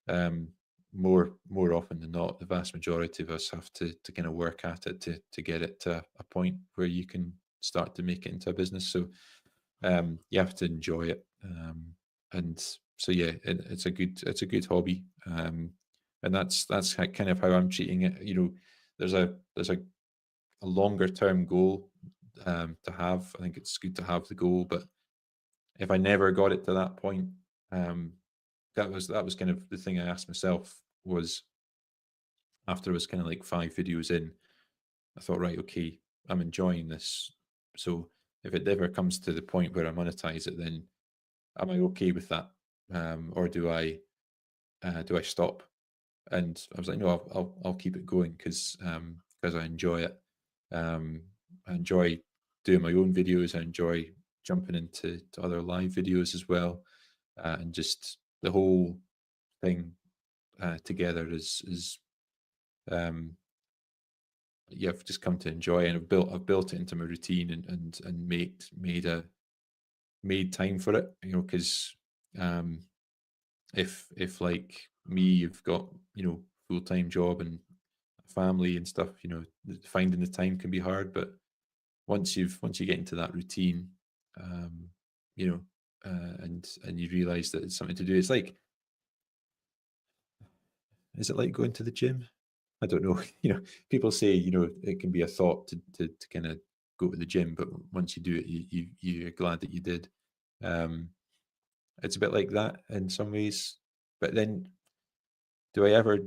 um, more often than not, the vast majority of us have to kind of work at it to get it to a point where you can start to make it into a business. So you have to enjoy it, and so yeah, it's a good hobby, and that's kind of how I'm treating it. There's a longer term goal to have. I think it's good to have the goal, but if I never got it to that point, um, that was kind of the thing I asked myself was after I was kind of like 5 videos in, I thought, right, okay, I'm enjoying this. So if it ever comes to the point where I monetize it, then am I okay with that, or do I stop? And I was like, no, I'll keep it going because I enjoy it. I enjoy doing my own videos. I enjoy jumping into other live videos as well, and just the whole thing together is um, yeah, I've just come to enjoy, and I've built it into my routine and made time for it. Because um, if like me, you've got full-time job and family and stuff, finding the time can be hard. But once you get into that routine, um, you know, and you realize that it's something to do. It's like, is it like going to the gym? I don't know. People say it can be a thought to kind of go to the gym, but once you do it, you're glad that you did. Um, it's a bit like that in some ways. But then, do I ever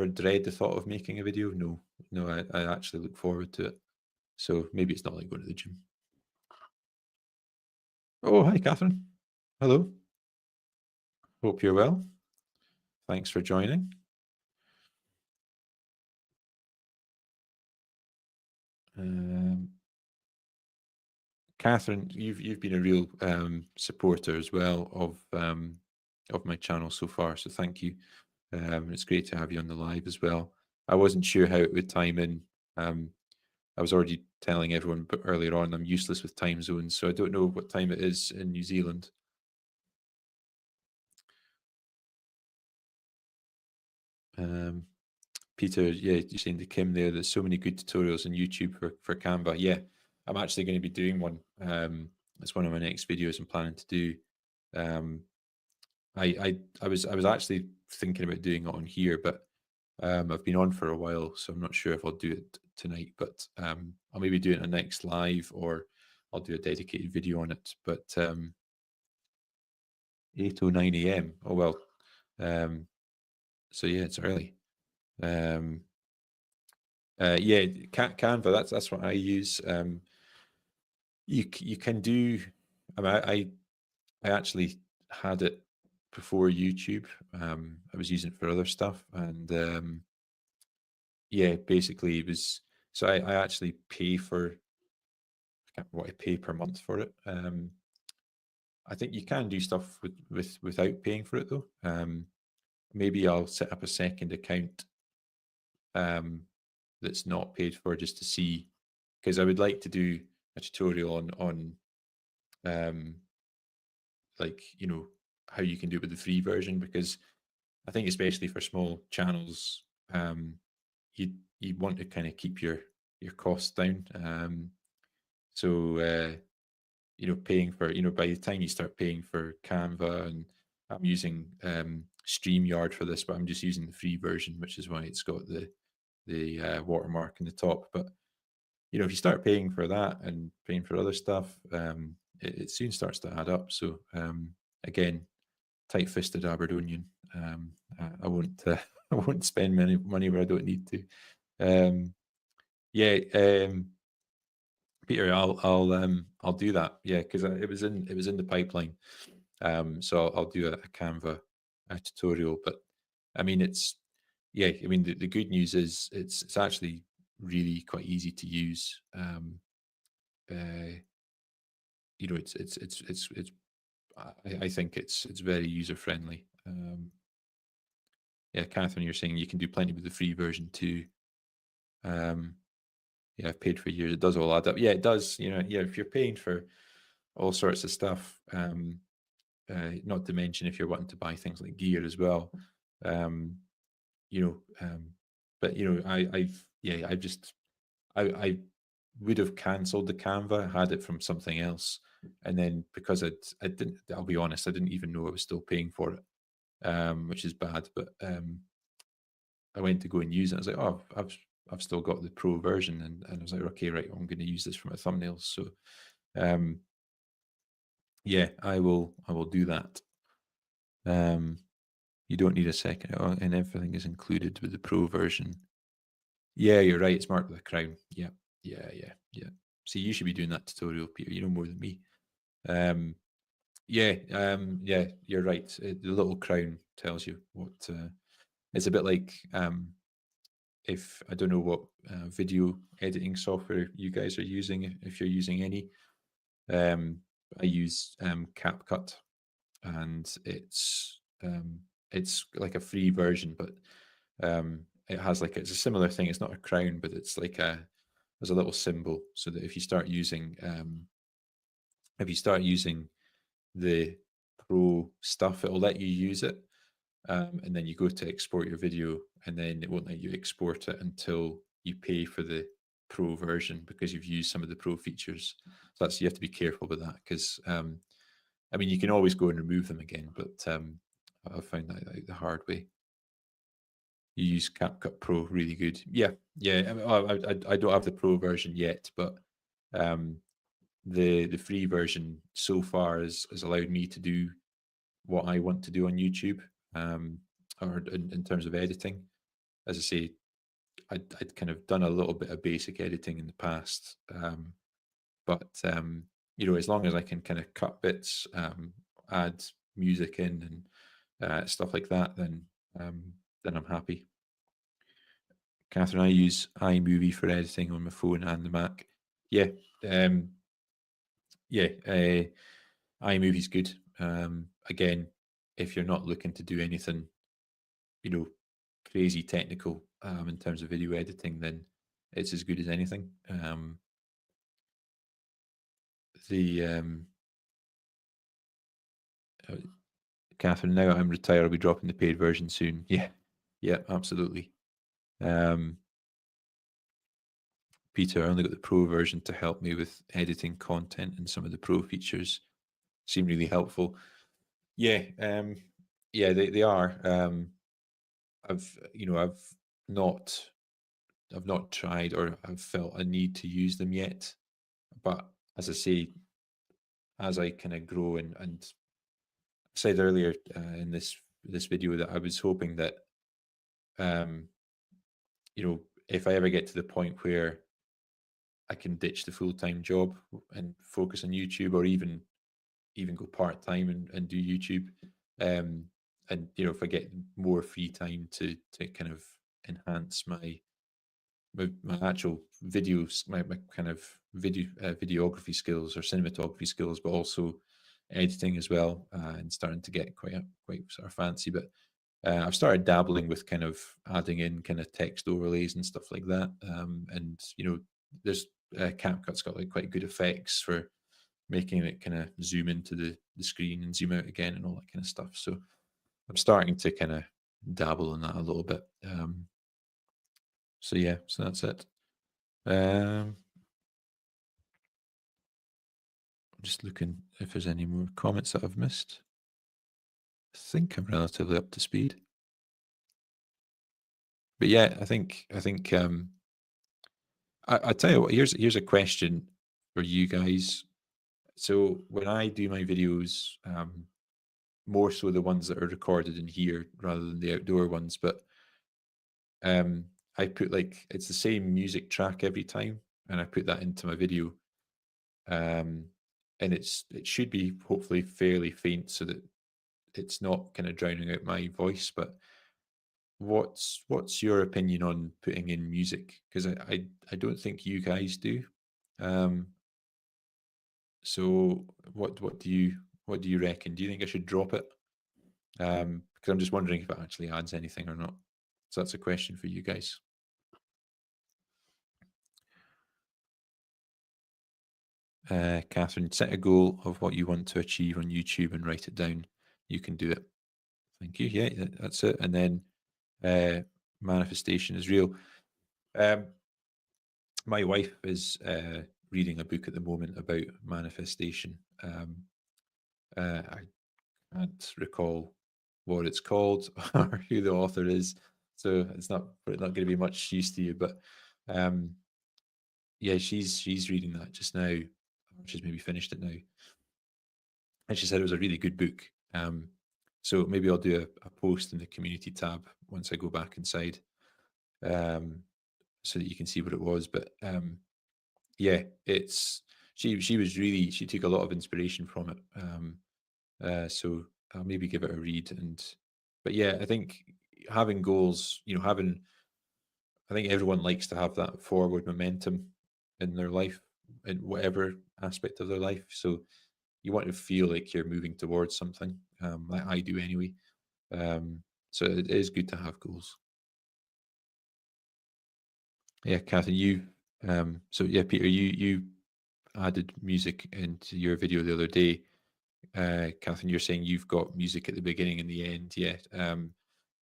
dread the thought of making a video? No, no. I actually look forward to it. So maybe it's not like going to the gym. Oh, hi, Catherine. Hello. Hope you're well. Thanks for joining. Catherine, you've been a real supporter as well of my channel so far, so thank you. It's great to have you on the live as well. I wasn't sure how it would time in. I was already telling everyone but earlier on I'm useless with time zones, so I don't know what time it is in New Zealand. Peter, yeah, you're saying to Kim there, there's so many good tutorials on YouTube for Canva. Yeah, I'm actually going to be doing one. It's one of my next videos I'm planning to do. Um, I was actually thinking about doing it on here, but I've been on for a while, so I'm not sure if I'll do it tonight. But I'll maybe do it in a next live, or I'll do a dedicated video on it. But 8:09 a.m. Oh well. So yeah, it's early. Yeah, Canva. That's what I use. You can do. I mean, I actually had it before YouTube. I was using it for other stuff, and yeah, basically it was So I actually pay for, I can't remember what I pay per month for it. I think you can do stuff without paying for it though. Maybe I'll set up a second account um, that's not paid for just to see, because I would like to do a tutorial on um, like, you know, how you can do it with the free version, because I think especially for small channels, you you want to kind of keep your costs down. So you know, paying for, you know, by the time you start paying for Canva, and I'm using StreamYard for this, but I'm just using the free version, which is why it's got the watermark in the top. But you know, if you start paying for that and paying for other stuff, it soon starts to add up. So again, tight-fisted Aberdonian. I won't I won't spend money where I don't need to. Yeah, Peter, I'll do that. Yeah, because it was in the pipeline. So I'll do a Canva tutorial. But I mean, it's yeah. I mean, the good news is it's actually really quite easy to use. Uh, you know, it's I think it's very user friendly. Yeah, Catherine, you're saying you can do plenty with the free version too. Um, yeah, I've paid for years. It does all add up. Yeah, it does. You know, yeah, if you're paying for all sorts of stuff, not to mention if you're wanting to buy things like gear as well, um, you know, but you know, I've yeah, I would have cancelled the Canva had it from something else, and then because I didn't, I'll be honest, I didn't even know I was still paying for it, which is bad. But I went to go and use it. I was like, oh, I've still got the pro version, and I was like, okay, right, I'm going to use this for my thumbnails. So, um, yeah, I will do that. You don't need a second, and everything is included with the pro version. Yeah, you're right. It's marked with a crown. Yeah, yeah. See, you should be doing that tutorial, Peter. You know more than me. Um, yeah, you're right. The little crown tells you what. It's a bit like if I don't know what video editing software you guys are using, if you're using any. Um, I use CapCut, and it's like a free version, but it has like it's a similar thing. It's not a crown, but it's like there's a little symbol, so that if you start using the pro stuff, it'll let you use it, and then you go to export your video, and then it won't let you export it until you pay for the pro version, because you've used some of the pro features. So that's, you have to be careful with that, because I mean, you can always go and remove them again, but I've found that out the hard way. You use CapCut Pro, really good. Yeah. I don't have the pro version yet, but um, the free version so far has allowed me to do what I want to do on YouTube, or in terms of editing. As I say, I'd kind of done a little bit of basic editing in the past, but you know, as long as I can kind of cut bits, add music in, and stuff like that, then I'm happy. Catherine, I use iMovie for editing on my phone and the Mac. Yeah, um, yeah, iMovie's good. Again, if you're not looking to do anything, you know, crazy technical in terms of video editing, then it's as good as anything. The uh, Catherine, now I'm retired, I'll be dropping the paid version soon. Yeah, absolutely. Peter, I only got the pro version to help me with editing content, and some of the pro features seem really helpful. Yeah, yeah, they are. I've not I've not tried, or I've felt a need to use them yet. But as I say, as I kind of grow, and I said earlier in this video that I was hoping that um, you know, if I ever get to the point where I can ditch the full-time job and focus on YouTube, or even go part-time and do YouTube, um, and you know, if I get more free time to kind of enhance my my actual videos, my kind of videography skills or cinematography skills, but also editing as well, and starting to get quite sort of fancy. But I've started dabbling with kind of adding in kind of text overlays and stuff like that. And there's CapCut's got like quite good effects for making it kind of zoom into the screen and zoom out again and all that kind of stuff. So I'm starting to kind of dabble in that a little bit. So yeah, so that's it. I'm just looking if there's any more comments that I've missed. I think I'm relatively up to speed. But yeah, I think I tell you what, here's a question for you guys. So when I do my videos, more so the ones that are recorded in here rather than the outdoor ones, but I put like it's the same music track every time, and I put that into my video, and it should be hopefully fairly faint so that it's not kind of drowning out my voice. But what's your opinion on putting in music? Because I don't think you guys do. Um, so what do you reckon? Do you think I should drop it? Because I'm just wondering if it actually adds anything or not. So that's a question for you guys. Catherine, set a goal of what you want to achieve on YouTube and write it down. You can do it. Thank you. Yeah, that's it. And then manifestation is real. My wife is reading a book at the moment about manifestation. I can't recall what it's called or who the author is, so it's not going to be much use to you. But yeah, she's reading that just now. She's maybe finished it now, and she said it was a really good book. So maybe I'll do a post in the community tab once I go back inside, so that you can see what it was. But yeah, it's she took a lot of inspiration from it. So I'll maybe give it a read. But yeah, I think having goals, I think everyone likes to have that forward momentum in their life, in whatever aspect of their life. So you want to feel like you're moving towards something, like I do anyway. So it is good to have goals. Yeah, Kathy, so yeah, Peter, you added music into your video the other day. Catherine, you're saying you've got music at the beginning and the end. Yeah,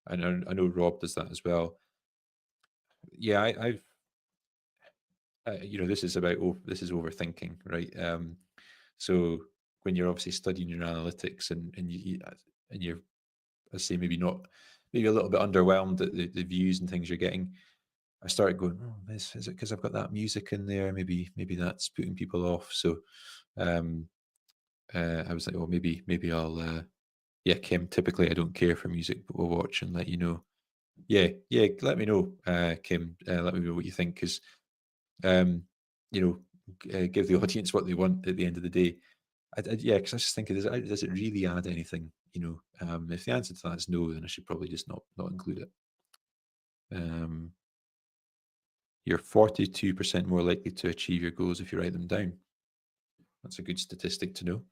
I know Rob does that as well. Yeah, I've this is overthinking, right? So when you're obviously studying your analytics and you're, I say maybe a little bit underwhelmed at the views and things you're getting, I started going, oh, is it because I've got that music in there? Maybe that's putting people off. So um, I was like, well, maybe I'll. Yeah, Kim. Typically, I don't care for music, but we'll watch and let you know. Yeah. Let me know, Kim. Let me know what you think, because um, give the audience what they want at the end of the day. Yeah, because I was just thinking, does it really add anything? If the answer to that is no, then I should probably just not include it. You're 42% more likely to achieve your goals if you write them down. That's a good statistic to know.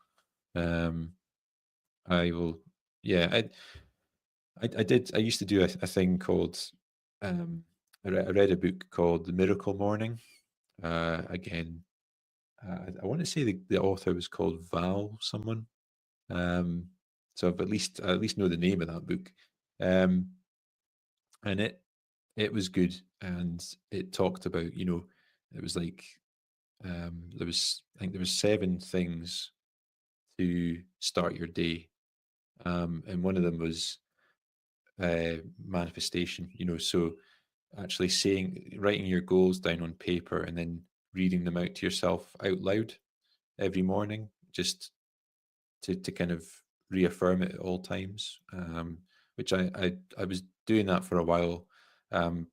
I will. Yeah, I did. I used to do a thing called. I read a book called The Miracle Morning. Again, I want to say the author was called Val someone. So I've at least know the name of that book. And it was good, and it talked about, it was like I think there was 7 things to start your day, and one of them was manifestation. So actually writing your goals down on paper and then reading them out to yourself out loud every morning, just to kind of reaffirm it at all times. Which I was doing that for a while. I'm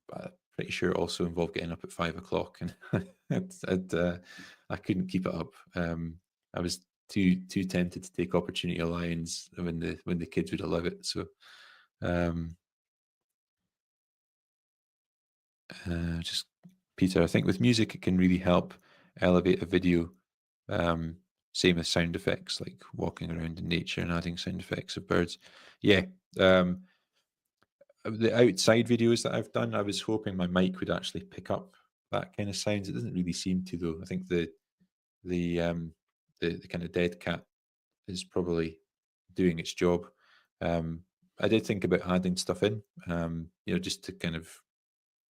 pretty sure it also involved getting up at 5 o'clock, and I couldn't keep it up. I was too tempted to take opportunity allowance when the kids would allow it. So just Peter, I think with music, it can really help elevate a video. Um, Same with sound effects, like walking around in nature and adding sound effects of birds. Yeah. The outside videos that I've done, I was hoping my mic would actually pick up that kind of sounds. It doesn't really seem to, though. I think the um the kind of dead cat is probably doing its job. Um, I did think about adding stuff in, just to kind of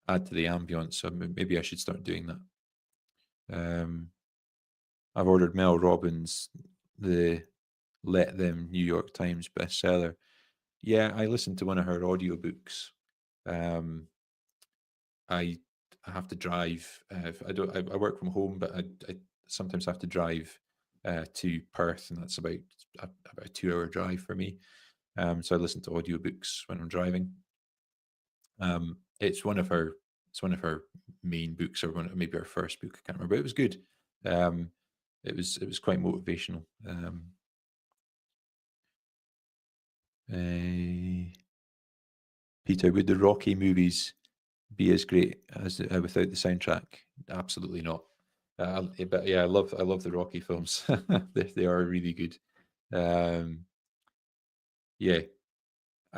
add to the ambience. So maybe I should start doing that. I've ordered Mel Robbins' the Let Them New York Times bestseller. Yeah, I listened to one of her audiobooks. Um, I have to drive. If I don't. I work from home, but I sometimes have to drive to Perth, and that's about a 2 hour drive for me. So I listen to audiobooks when I'm driving. It's one of her. It's one of her main books, or maybe her first book. I can't remember. But it was good. Um, it was quite motivational. Peter, would the Rocky movies be as great as without the soundtrack? Absolutely not. But yeah, I love the Rocky films. They are really good. Um, yeah,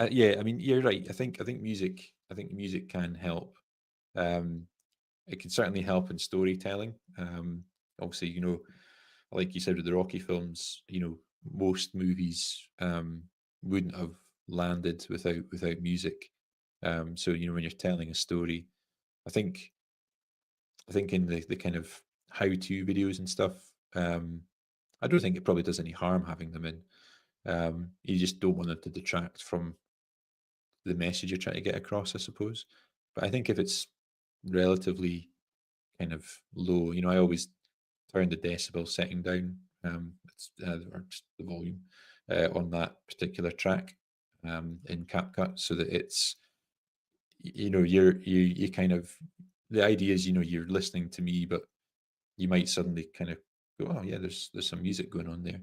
yeah. I mean, you're right. I think music can help. Um, it can certainly help in storytelling. Obviously, like you said with the Rocky films, most movies wouldn't have landed without music. So when you're telling a story, I think I think in the kind of how-to videos and stuff, I don't think it probably does any harm having them in. You just don't want them to detract from the message you're trying to get across, I suppose. But I think if it's relatively kind of low, I always turn the decibel setting down, or just the volume on that particular track in CapCut, so that it's you kind of, the idea is you're listening to me, but you might suddenly kind of go, oh yeah, there's some music going on there.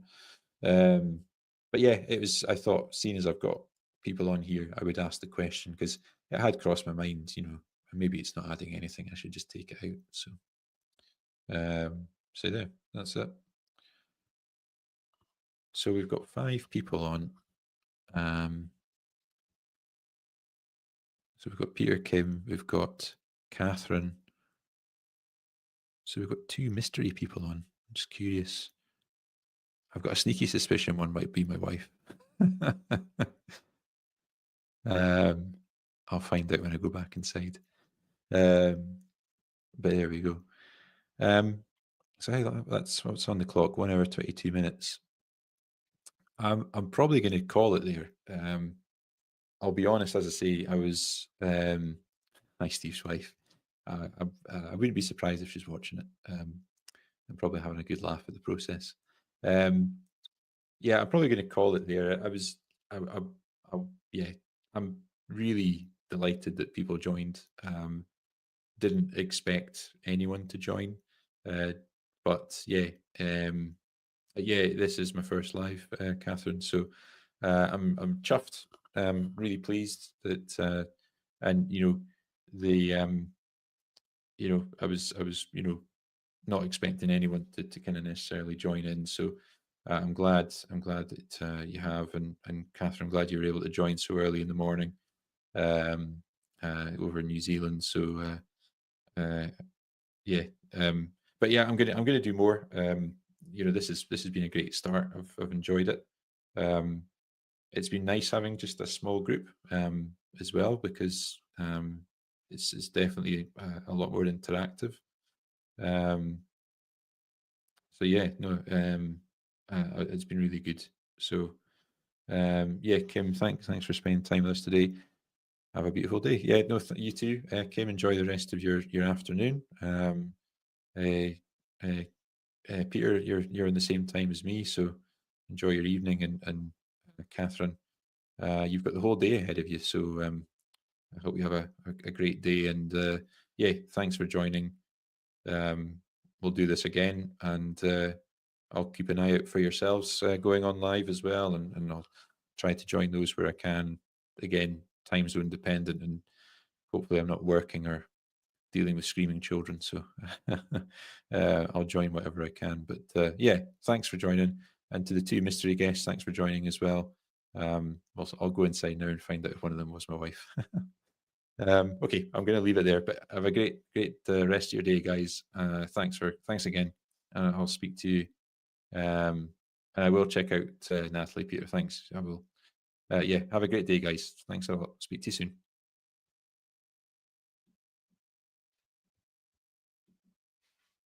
But yeah, it was. I thought, seeing as I've got people on here, I would ask the question because it had crossed my mind. Maybe it's not adding anything. I should just take it out. So there, that's it. So we've got 5 people on. So we've got Peter, Kim, we've got Catherine. So we've got 2 mystery people on. I'm just curious. I've got a sneaky suspicion one might be my wife. I'll find out when I go back inside. But there we go. So hey, that's what's on the clock. 1 hour 22 minutes. I'm probably going to call it there. I'll be honest, as I say, I was hi Steve's wife. I wouldn't be surprised if she's watching it. I'm probably having a good laugh at the process. Yeah, I'm probably going to call it there. Yeah, I'm really delighted that people joined. Didn't expect anyone to join, but yeah, this is my first live, Catherine. So I'm chuffed. Really pleased that, and the I was not expecting anyone to kind of necessarily join in. So I'm glad that you have, and Catherine, I'm glad you were able to join so early in the morning um, over in New Zealand. So yeah, but yeah, I'm gonna do more. This has been a great start. I've enjoyed it. It's been nice having just a small group as well because it's definitely a lot more interactive. Um, so yeah, no, it's been really good. So yeah, Kim, thanks for spending time with us today. Have a beautiful day. Yeah, no, you too, Kim. Enjoy the rest of your afternoon. Uh, uh, Peter, you're in the same time as me, so enjoy your evening. And Catherine, you've got the whole day ahead of you. So I hope you have a great day. And yeah, thanks for joining. We'll do this again, and I'll keep an eye out for yourselves going on live as well, and I'll try to join those where I can. Again, time zone dependent, and hopefully I'm not working or dealing with screaming children. So I'll join whatever I can. But yeah, thanks for joining. And to the two mystery guests, thanks for joining as well. Also, I'll go inside now and find out if one of them was my wife. Okay, I'm going to leave it there. But have a great rest of your day, guys. Thanks again. I'll speak to you. And I will check out Natalie, Peter. Thanks. I will. Yeah, have a great day, guys. Thanks a lot. Speak to you soon.